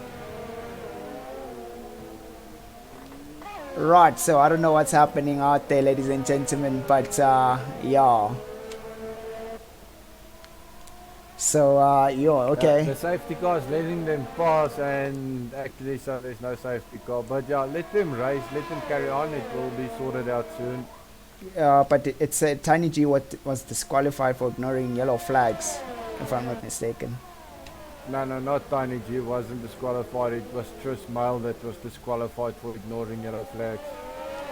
Right, so I don't know what's happening out there, ladies and gentlemen, but yeah. So yeah, okay. The safety car is letting them pass, and actually so there's no safety car. But yeah, let them race, let them carry on. It will be sorted out soon. But it's Tiny G was disqualified for ignoring yellow flags, if I'm not mistaken. No, not Tiny G wasn't disqualified. It was Tris Mail that was disqualified for ignoring yellow flags.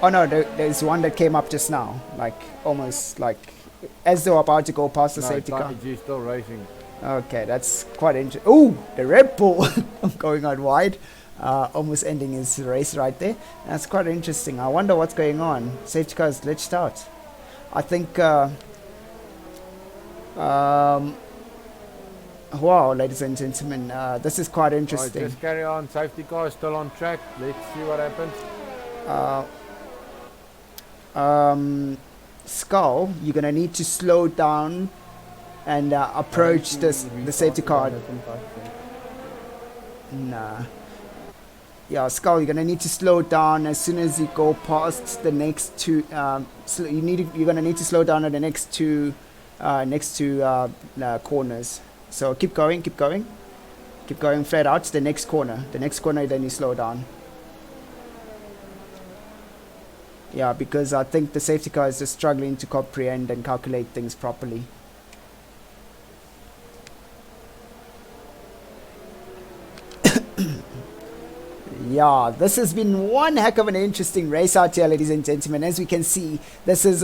Oh no, there's one that came up just now, like almost like as they were about to go past the safety car. Tiny G is still racing. Okay, that's quite interesting. Oh, the Red Bull going out wide. Almost ending his race right there. That's quite interesting. I wonder what's going on. Safety car is glitched out. I think wow, ladies and gentlemen, this is quite interesting. Right, just carry on. Safety car is still on track. Let's see what happens. Skull, you're gonna need to slow down and approach the safety car. Nah. Yeah, Skull, you're gonna need to slow down as soon as you go past the next two. You're gonna need to slow down at the next two corners. So keep going flat out to the next corner. The next corner, then you slow down. Yeah, because I think the safety car is just struggling to comprehend and calculate things properly. Yeah, this has been one heck of an interesting race out here, ladies and gentlemen. As we can see, this is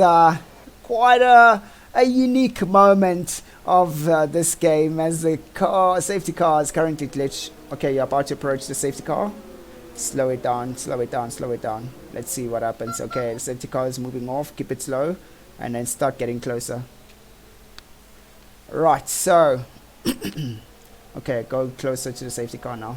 quite a unique moment of this game, as the safety car is currently glitched. Okay, you're about to approach the safety car. Slow it down, slow it down, slow it down. Let's see what happens. Okay, the safety car is moving off. Keep it slow and then start getting closer. Right, so okay, go closer to the safety car now.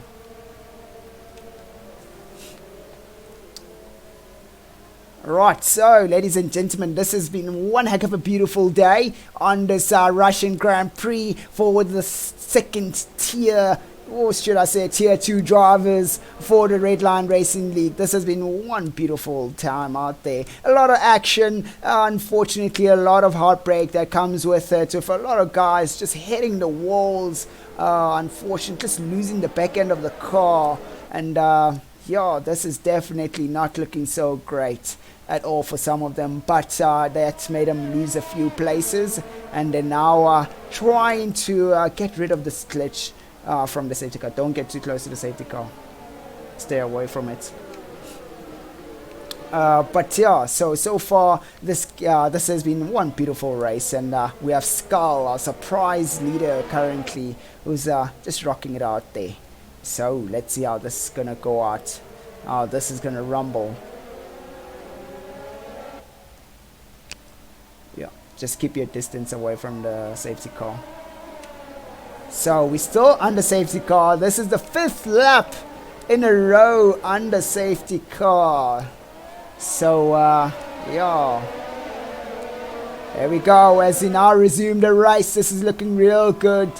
Right, so ladies and gentlemen, this has been one heck of a beautiful day on this Russian Grand Prix for the second tier, or should I say tier 2 drivers for the Red Line Racing League. This has been one beautiful time out there. A lot of action, unfortunately a lot of heartbreak that comes with it, with a lot of guys just hitting the walls, unfortunately just losing the back end of the car, and yeah, this is definitely not looking so great at all for some of them, but that's made them lose a few places, and they're now trying to get rid of this glitch from the safety car. Don't get too close to the safety car, stay away from it. But yeah, so far this has been one beautiful race, and we have Skull, our surprise leader currently, who's just rocking it out there. So let's see how this is gonna go out. How this is gonna rumble. Yeah, just keep your distance away from the safety car. So we're still under safety car. This is the 5th lap in a row under safety car. So yeah, there we go. As we now resume the race, this is looking real good.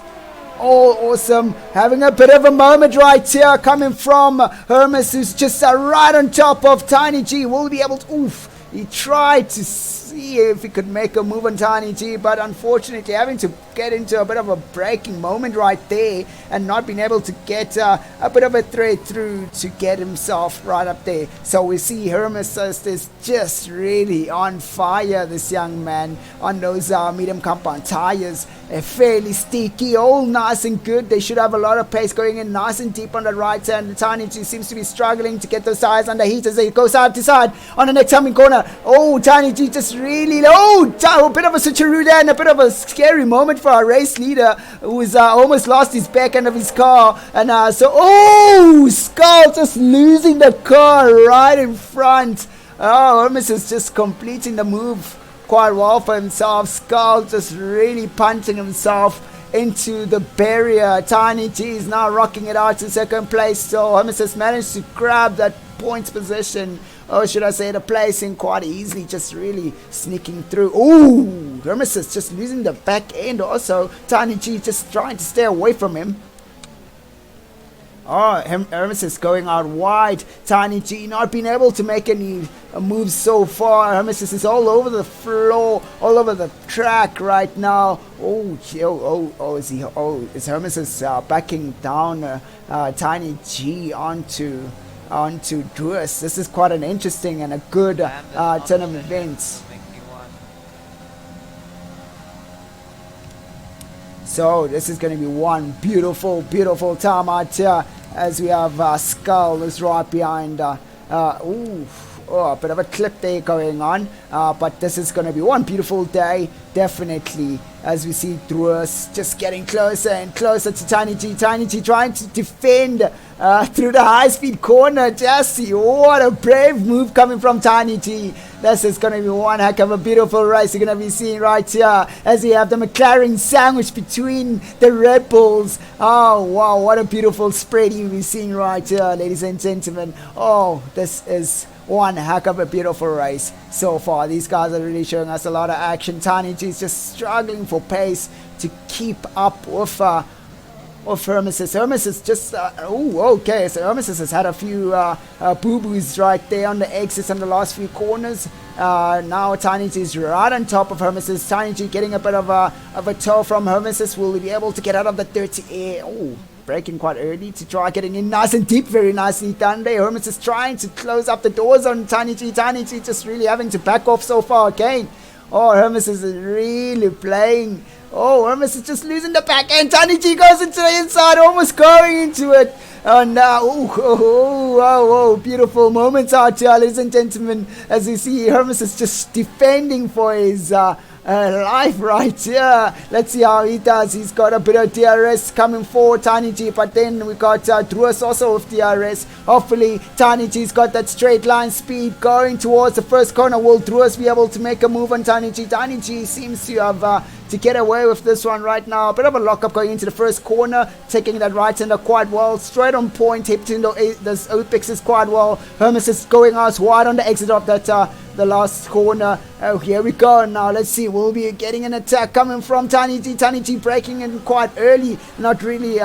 All awesome, having a bit of a moment right here, coming from Hermes, who's just right on top of Tiny G. Will be able to, oof, he tried to see if he could make a move on Tiny G, but unfortunately having to get into a bit of a braking moment right there and not being able to get a bit of a thread through to get himself right up there. So we see Hermes is just really on fire, this young man, on those medium compound tires. Fairly sticky, all nice and good. They should have a lot of pace going in nice and deep on the right hand. The Tiny G seems to be struggling to get those tires under heat as they go side to side on the next coming corner. Oh, Tiny G just really, a bit of a switcheroo there and a bit of a scary moment for our race leader, who's almost lost his back end of his car. And Skull just losing the car right in front. Oh, Hermes is just completing the move quite well for himself. Skull just really punching himself into the barrier. Tiny G is now rocking it out to second place. So Hermes has managed to grab that points position, or should I say the placing, quite easily, just really sneaking through. Ooh, Hermes is just losing the back end also. Tiny G just trying to stay away from him. Oh, Hermes is going out wide. Tiny G not being able to make any moves so far. Hermes is all over the floor, all over the track right now. Is Hermes backing down Tiny G onto Druis. This is quite an interesting and a good turn of events. So this is going to be one beautiful time out here as we have Skull is right behind. A bit of a clip there going on, but this is going to be one beautiful day, definitely, as we see Druis just getting closer and closer to Tiny G. Tiny G trying to defend through the high-speed corner. Jesse, what a brave move coming from Tiny G. This is going to be one heck of a beautiful race you're going to be seeing right here as we have the McLaren sandwich between the Red Bulls. Oh, wow, what a beautiful spread you'll be seeing right here, ladies and gentlemen. Oh, this is one heck of a beautiful race so far. These guys are really showing us a lot of action. Tiny G is just struggling for pace to keep up with Hermes. Hermes is just so Hermes has had a few boo-boos right there on the exits and the last few corners. Now Tiny G is right on top of Hermes. Tiny G getting a bit of a toe from Hermes. Will he be able to get out of the dirty air? Oh, braking quite early to try getting in nice and deep. Very nicely done there. Hermes is trying to close up the doors on Tiny G. Tiny G just really having to back off so far again. Oh, Hermes is really playing. Oh, Hermes is just losing the back end. Tiny G goes into the inside, almost going into it. And beautiful moments out here, ladies and gentlemen, as you see Hermes is just defending for his life right here. Let's see how he does. He's got a bit of DRS coming forward, Tiny G, but then we got Druis also with DRS. Hopefully Tiny G's got that straight line speed going towards the first corner. Will Druis be able to make a move on Tiny G? Tiny G seems to have to get away with this one right now. A bit of a lockup going into the first corner, taking that right hander quite well, straight on point, hit into those apexes quite well. Hermes is going out wide on the exit of that the last corner. Oh, here we go. Now let's see, we'll be getting an attack coming from Tiny G. Tiny G braking in quite early, not really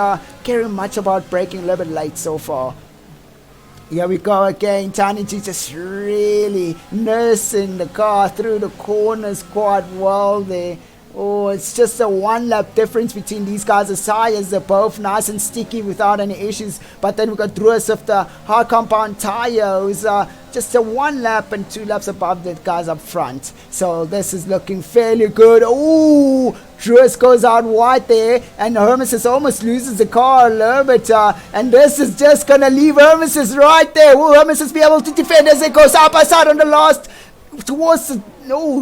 caring much about braking, a little bit late so far. Here we go again. Tiny G just really nursing the car through the corners quite well there. Oh, it's just a one lap difference between these guys' tires. They're both nice and sticky without any issues. But then we've got Druis with the hard compound tire, who's just a 1 lap and 2 laps above the guys up front. So this is looking fairly good. Oh, Druis goes out wide there, and Hermes almost loses the car a little bit. And this is just going to leave Hermes right there. Will Hermes be able to defend as it goes side by side on the last towards the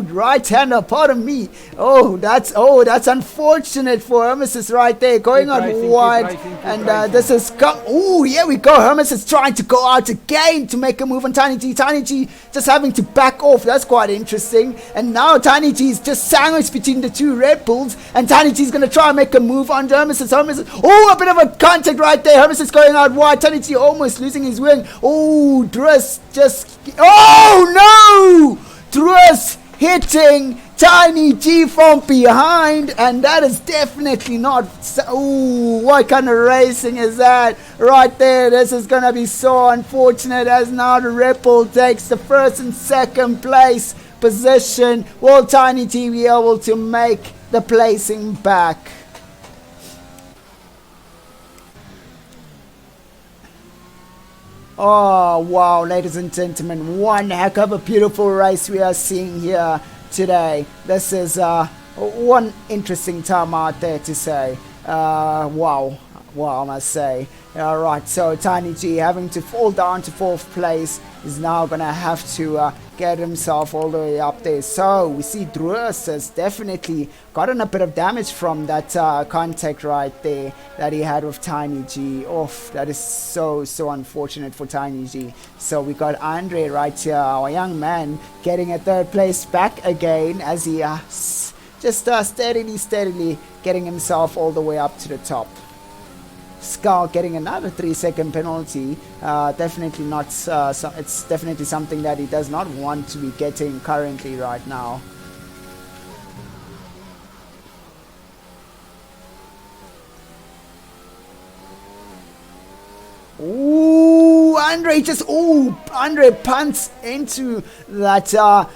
right hander, pardon me. That's unfortunate for Hermes right there, going out wide, and this is here we go. Hermes is trying to go out again to make a move on Tiny G. Tiny G just having to back off. That's quite interesting. And now Tiny G is just sandwiched between the two Red Bulls, and Tiny G is going to try and make a move on Hermes. A bit of a contact right there. Hermes is going out wide. Tiny G almost losing his wing. Druis just no! Druis hitting Tiny G from behind, and that is definitely not. What kind of racing is that right there? This is gonna be so unfortunate, as now the Red Bull takes the first and second place position. Will Tiny G be able to make the placing back? Oh, wow, ladies and gentlemen, one heck of a beautiful race we are seeing here today. This is one interesting time out there to say. Wow, I must say. Alright, so Tiny G having to fall down to 4th place is now going to have to get himself all the way up there. So we see Druas has definitely gotten a bit of damage from that contact right there that he had with Tiny G. Oof, that is so unfortunate for Tiny G. So we got Andre right here, our young man, getting a 3rd place back again as he just steadily getting himself all the way up to the top. Skull getting another 3-second penalty. Definitely not. It's definitely something that he does not want to be getting currently right now. Ooh, Andre punts into that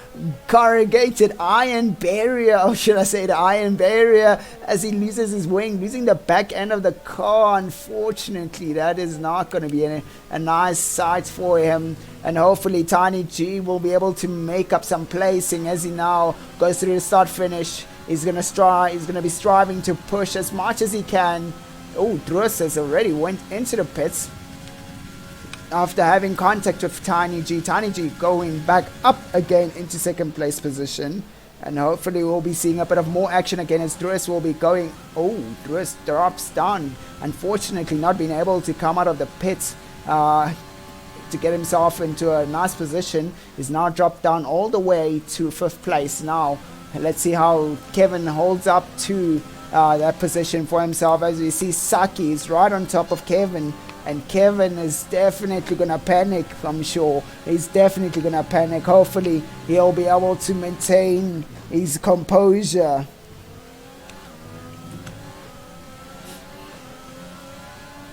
corrugated iron barrier, or should I say the iron barrier, as he loses his wing, losing the back end of the car. Unfortunately, that is not going to be a nice sight for him, and hopefully Tiny G will be able to make up some placing as he now goes through the start finish. He's going to be striving to push as much as he can. Oh, Drus has already went into the pits after having contact with Tiny G. Tiny G going back up again into 2nd place position. And hopefully we'll be seeing a bit of more action again as Druas will be going. Oh, Druas drops down. Unfortunately not being able to come out of the pits to get himself into a nice position. He's now dropped down all the way to 5th place now. Let's see how Kevin holds up to that position for himself, as we see Saki is right on top of Kevin. And Kevin is definitely going to panic, I'm sure. He's definitely going to panic. Hopefully, he'll be able to maintain his composure.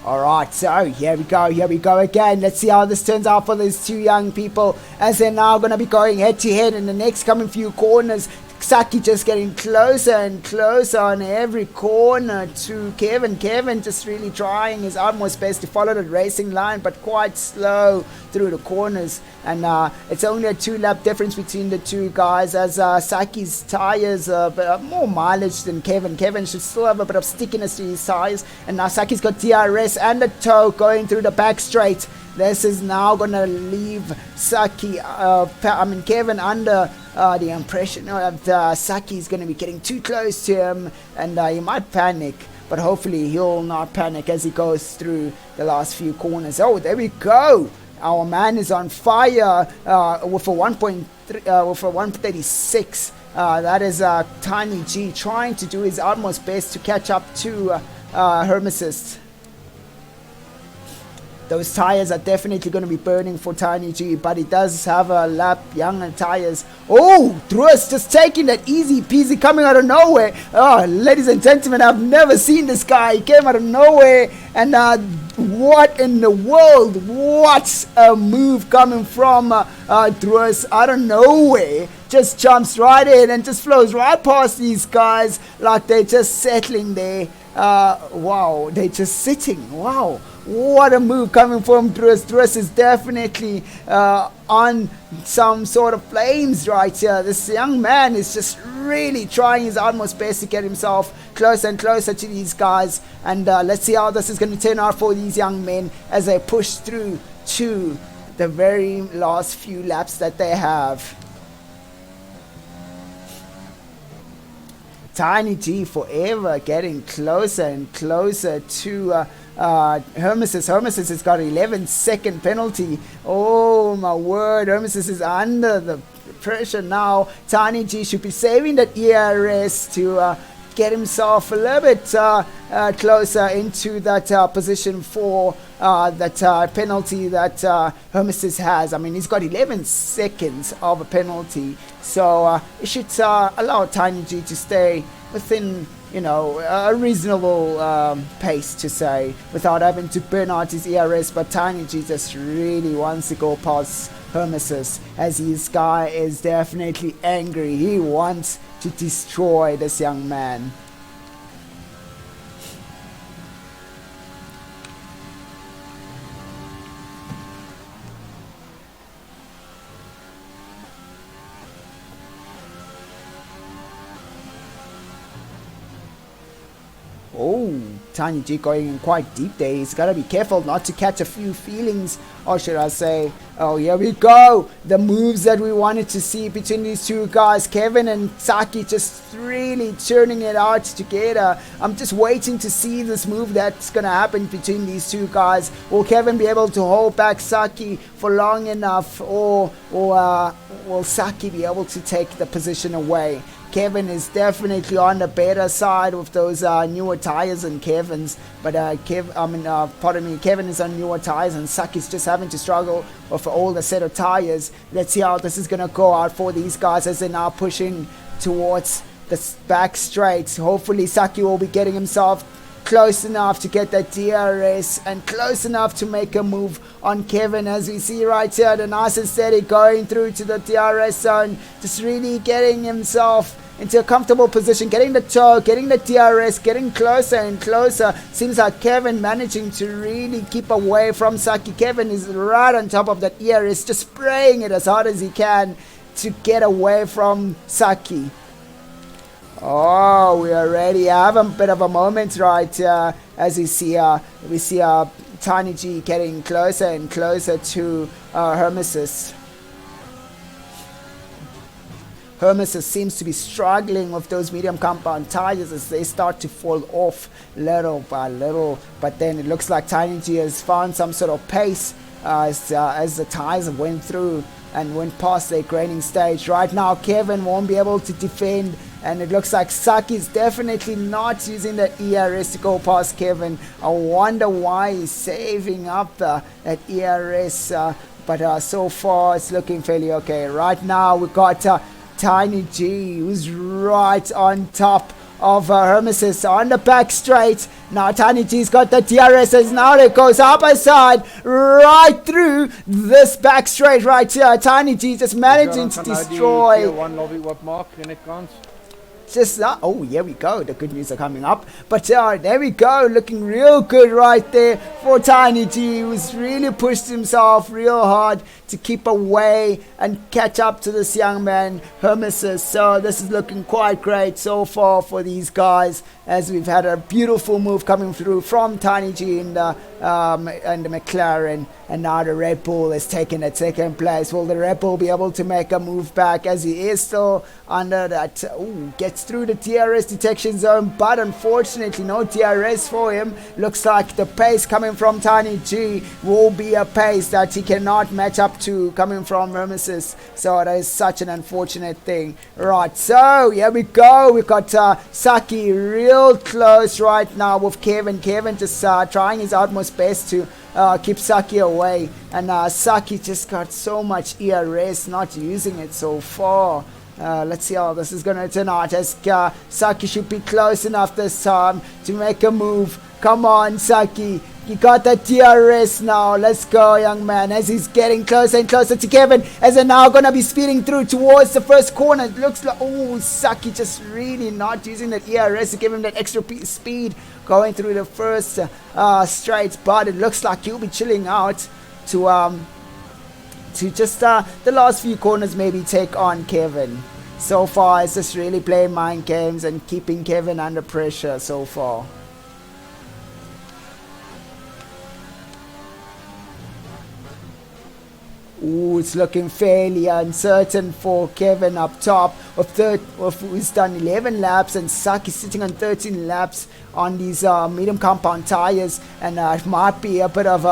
Alright, so here we go again. Let's see how this turns out for these two young people, as they're now going to be going head to head in the next coming few corners. Saki just getting closer and closer on every corner to Kevin. Kevin just really trying his utmost best to follow the racing line, but quite slow through the corners. And it's only a 2-lap difference between the two guys, as Saki's tires have more mileage than Kevin. Kevin should still have a bit of stickiness to his tires. And now Saki's got DRS and the toe going through the back straight. This is now going to leave Kevin under the impression that Saki is going to be getting too close to him, and he might panic. But hopefully he'll not panic as he goes through the last few corners. Oh, there we go. Our man is on fire with a 136. That is Tiny G trying to do his utmost best to catch up to Hermesis. Those tires are definitely going to be burning for Tiny G, but he does have a lap younger tires. Oh, Druas just taking that easy peasy, coming out of nowhere. Oh, ladies and gentlemen, I've never seen this guy. He came out of nowhere, and what in the world? What's a move coming from Druas out of nowhere? Just jumps right in and just flows right past these guys like they're just settling there. Wow, they're just sitting. Wow. What a move coming from Druas. Druas is definitely on some sort of flames right here. This young man is just really trying his utmost best to get himself closer and closer to these guys. And let's see how this is going to turn out for these young men as they push through to the very last few laps that they have. Tiny G forever getting closer and closer to Hermesis. Hermesis has got 11-second penalty. Oh my word, Hermesis is under the pressure now. Tiny G should be saving that ERS to get himself a little bit closer into that position for that penalty that Hermesis has. I mean, he's got 11 seconds of a penalty, so it should allow Tiny G to stay within, you know, a reasonable pace, to say, without having to burn out his ERS. But Tiny G just really wants to go past Hermesis, as his guy is definitely angry. He wants to destroy this young man. Oh, Tiny G going in quite deep there. He's got to be careful not to catch a few feelings, or should I say, oh, here we go. The moves that we wanted to see between these two guys, Kevin and Saki, just really churning it out together. I'm just waiting to see this move that's going to happen between these two guys. Will Kevin be able to hold back Saki for long enough, or will Saki be able to take the position away? Kevin is definitely on the better side with those newer tires than Kevin's, but Kevin is on newer tires and Saki's just having to struggle with an older set of tires. Let's see how this is going to go out for these guys as they're now pushing towards the back straight. Hopefully Saki will be getting himself close enough to get that DRS and close enough to make a move on Kevin, as we see right here, the nice and steady going through to the DRS zone, just really getting himself into a comfortable position, getting the toe, getting the DRS, getting closer and closer. Seems like Kevin managing to really keep away from Saki. Kevin is right on top of that ERS, just spraying it as hard as he can to get away from Saki. Oh, we already have a bit of a moment right here, as we see Tiny G getting closer and closer to Hermesis. Hermesis seems to be struggling with those medium compound tires as they start to fall off little by little, but then it looks like Tiny G has found some sort of pace as the tires went through and went past their grading stage. Right now Kevin won't be able to defend, and it looks like Saki is definitely not using the ERS to go past Kevin. I wonder why he's saving up that ERS, but so far it's looking fairly okay. Right now we got Tiny G, who's right on top of Hermesis on the back straight. Now Tiny G's got the DRS, as now it goes up a side right through this back straight right here. Tiny G just managing to destroy. Just oh, here we go, the good news are coming up, but there we go, looking real good right there for Tiny G, who's really pushed himself real hard to keep away and catch up to this young man Hermesis. So this is looking quite great so far for these guys, as we've had a beautiful move coming through from Tiny G and the McLaren, and now the Red Bull is taking that second place. Will the Red Bull be able to make a move back, as he is still under that, gets through the DRS detection zone, but unfortunately no DRS for him. Looks like the pace coming from Tiny G will be a pace that he cannot match up to coming from Hermesis, so that is such an unfortunate thing. Right, so here we go, we got Saki real close right now with Kevin just trying his utmost best to keep Saki away, and Saki just got so much ERS, not using it so far. Let's see how this is going to turn out, as Saki should be close enough this time to make a move. Come on, Saki, you got that DRS now. Let's go, young man, as he's getting closer and closer to Kevin, as they're now going to be speeding through towards the first corner. It looks like, Saki just really not using that ERS to give him that extra speed going through the first straight, but it looks like he'll be chilling out to just the last few corners, maybe take on Kevin. So far it's just really playing mind games and keeping Kevin under pressure so far. It's looking fairly uncertain for Kevin up top, who's done 11 laps, and Saki sitting on 13 laps on these medium compound tires, and it might be a bit of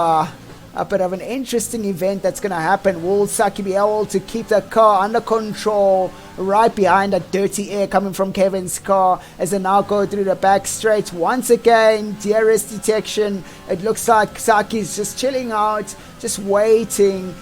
an interesting event that's going to happen. Will Saki be able to keep the car under control right behind that dirty air coming from Kevin's car, as they now go through the back straight once again? DRS detection. It looks like Saki's just chilling out, just waiting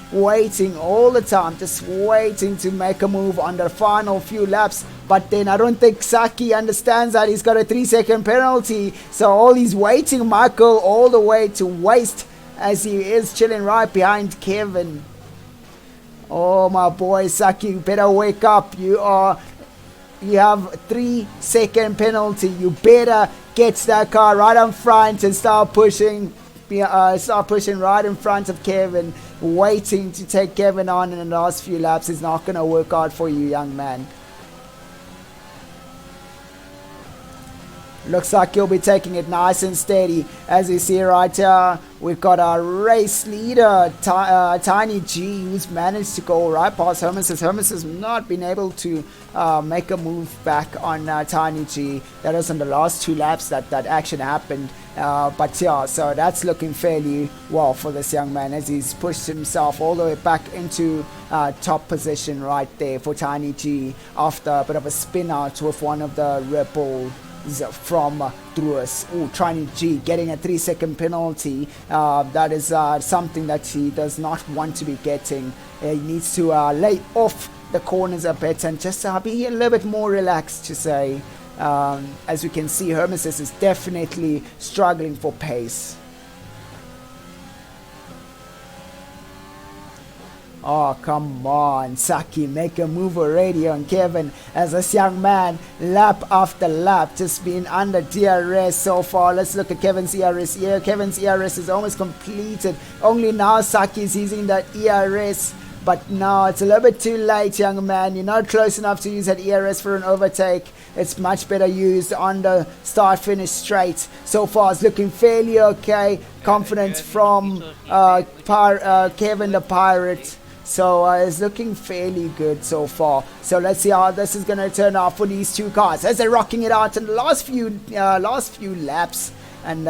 all the time, just waiting to make a move on the final few laps. But then I don't think Saki understands that he's got a 3-second penalty, so all he's waiting might go all the way to waste, as he is chilling right behind Kevin. Oh, my boy, Saki, better wake up. You have 3-second penalty. You better get that car right in front and start pushing. Start pushing right in front of Kevin. Waiting to take Kevin on in the last few laps is not going to work out for you, young man. Looks like he'll be taking it nice and steady. As you see right here, we've got our race leader, Tiny G, who's managed to go right past Hermes. Hermes has not been able to make a move back on Tiny G. That was on the last 2 laps that action happened. But yeah, so that's looking fairly well for this young man as he's pushed himself all the way back into top position right there for Tiny G after a bit of a spin out with one of the Red Bull from Druas. Oh, Tiny G getting a 3-second penalty. That is something that he does not want to be getting. He needs to lay off the corners a bit and just be a little bit more relaxed, to say. As you can see, Hermes is definitely struggling for pace. Oh, come on, Saki, make a move already on Kevin as this young man, lap after lap, just been under DRS so far. Let's look at Kevin's ERS here. Kevin's ERS is almost completed. Only now Saki is using that ERS, but now it's a little bit too late, young man. You're not close enough to use that ERS for an overtake. It's much better used on the start-finish straight. So far, it's looking fairly okay. Confidence from Kevin the Pirate. So it's looking fairly good so far. So let's see how this is going to turn out for these 2 cars as they're rocking it out in the last few laps. And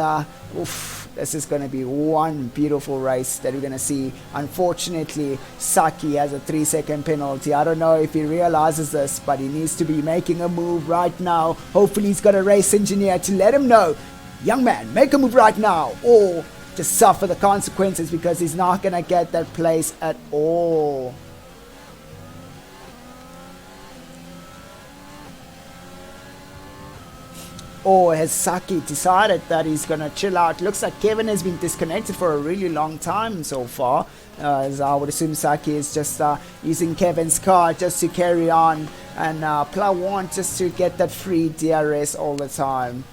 this is going to be one beautiful race that we're going to see. Unfortunately, Saki has a 3-second penalty. I don't know if he realizes this, but he needs to be making a move right now. Hopefully he's got a race engineer to let him know, young man, make a move right now, or just suffer the consequences, because he's not going to get that place at all. Or has Saki decided that he's going to chill out? Looks like Kevin has been disconnected for a really long time so far. As I would assume Saki is just using Kevin's car just to carry on and plow on just to get that free DRS all the time.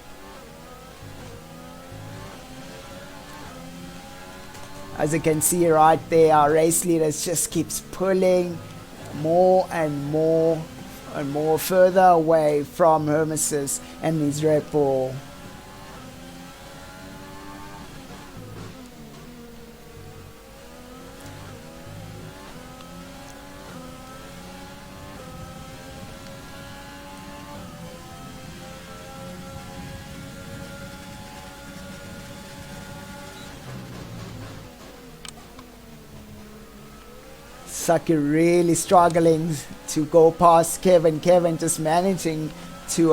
As you can see right there, our race leader just keeps pulling more and more and more further away from Hermeses and his Red Bull. Saki really struggling to go past Kevin. Kevin just managing to,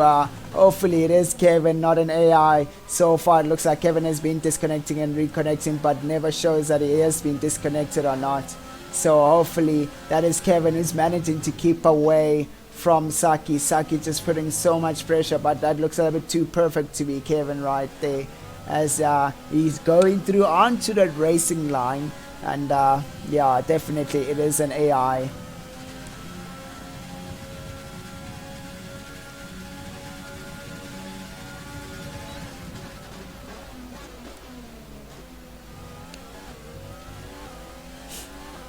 hopefully it is Kevin, not an AI. So far it looks like Kevin has been disconnecting and reconnecting, but never shows that he has been disconnected or not. So hopefully that is Kevin who's managing to keep away from Saki. Saki just putting so much pressure, but that looks a little bit too perfect to be Kevin right there. As he's going through onto that racing line. And yeah, definitely it is an AI.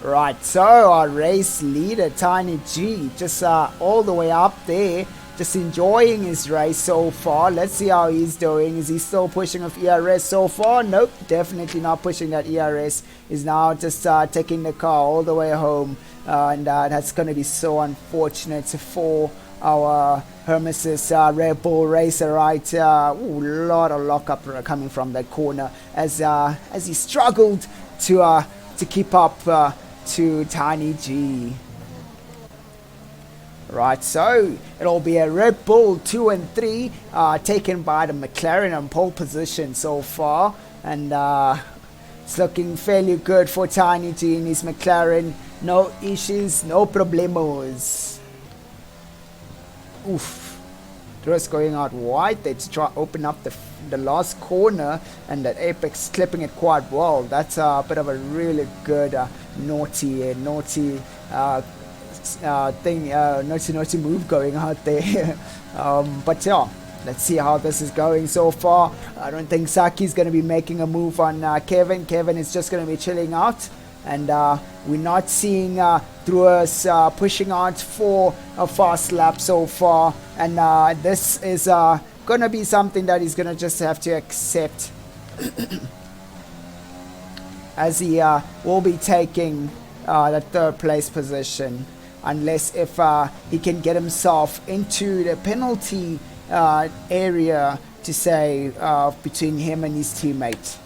Right, so our race leader Tiny G just all the way up there, just enjoying his race so far. Let's see how he's doing. Is he still pushing with ERS so far? Nope, definitely not pushing that ERS. He's now just taking the car all the way home. And that's going to be so unfortunate for our Hermeses Red Bull racer right here. Ooh, a lot of lockup coming from that corner as he struggled to keep up to Tiny G. Right, so it'll be a Red Bull 2 and 3 taken by the McLaren on pole position so far, and it's looking fairly good for Tiny G in his McLaren. No issues, no problemos. Oof, just going out wide there to try open up the last corner, and that Apex clipping it quite well. That's a bit of a really good naughty naughty move going out there. But yeah, let's see how this is going so far. I don't think Saki's going to be making a move on Kevin. Kevin is just going to be chilling out. And we're not seeing Druas pushing out for a fast lap so far. And this is going to be something that he's going to just have to accept. As he will be taking the 3rd place position. Unless if he can get himself into the penalty area to say between him and his teammate.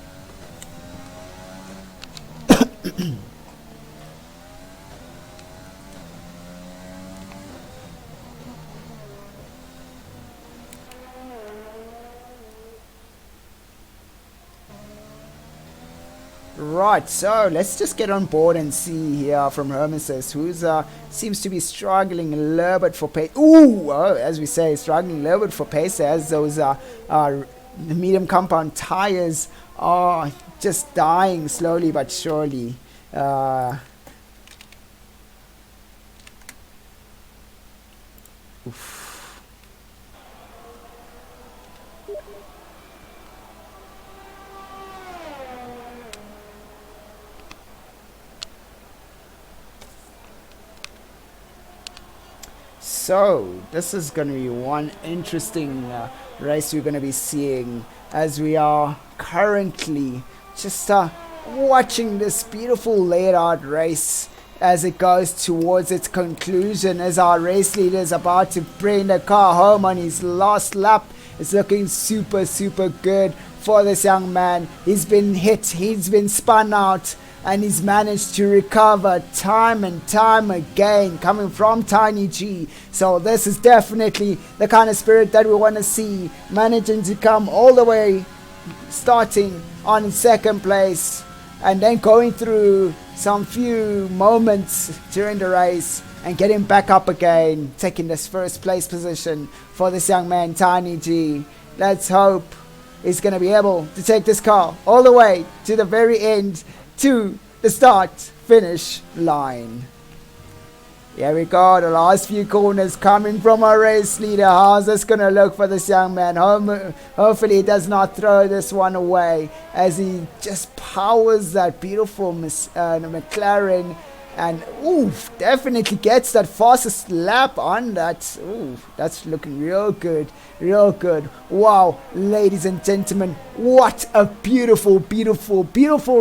Right, so let's just get on board and see here from Hermesis, who's seems to be struggling a little bit for pace. Ooh, as we say, struggling a little bit for pace as those medium compound tires are just dying slowly but surely. Oof. So this is going to be one interesting race we're going to be seeing, as we are currently just watching this beautiful laid out race as it goes towards its conclusion, as our race leader is about to bring the car home on his last lap. It's looking super good for this young man. He's been hit, he's been spun out, and he's managed to recover time and time again, coming from Tiny G. So this is definitely the kind of spirit that we want to see, managing to come all the way, starting on 2nd place, and then going through some few moments during the race and getting back up again, taking this 1st place position for this young man, Tiny G. Let's hope he's going to be able to take this car all the way to the very end, to the start finish line. Here we go, the last few corners coming from our race leader. How's this gonna look for this young man? Hopefully he does not throw this one away, as he just powers that beautiful McLaren, and definitely gets that fastest lap on that. That's looking real good. Wow, ladies and gentlemen, what a beautiful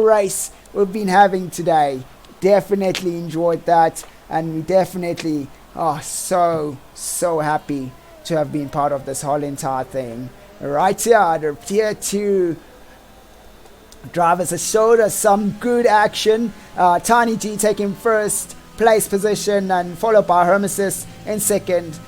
race we've been having today. Definitely enjoyed that, and we definitely are so happy to have been part of this whole entire thing. Right here, the tier 2 drivers have showed us some good action. Tiny G taking 1st place position, and followed by Hermesis in 2nd,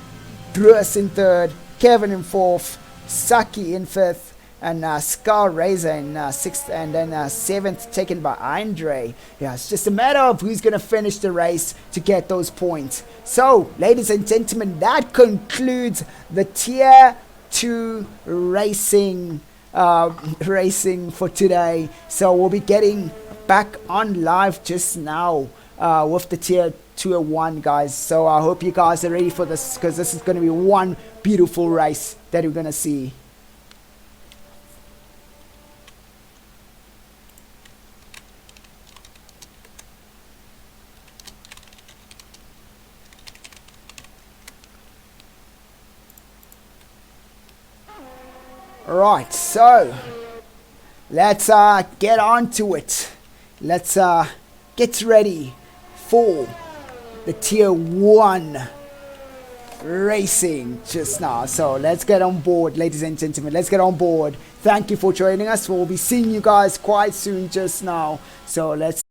Druas in 3rd, Kevin in 4th, Saki in 5th, and Scar Razor in 6th, and then 7th taken by Andre. Yeah, it's just a matter of who's going to finish the race to get those points. So, ladies and gentlemen, that concludes the Tier 2 racing for today. So, we'll be getting back on live just now with the Tier 201, guys. So, I hope you guys are ready for this, because this is going to be one beautiful race that we're going to see. Right, so let's get on to it. Let's get ready for the Tier 1 racing just now. So let's get on board, ladies and gentlemen. Let's get on board. Thank you for joining us. We'll be seeing you guys quite soon just now. So let's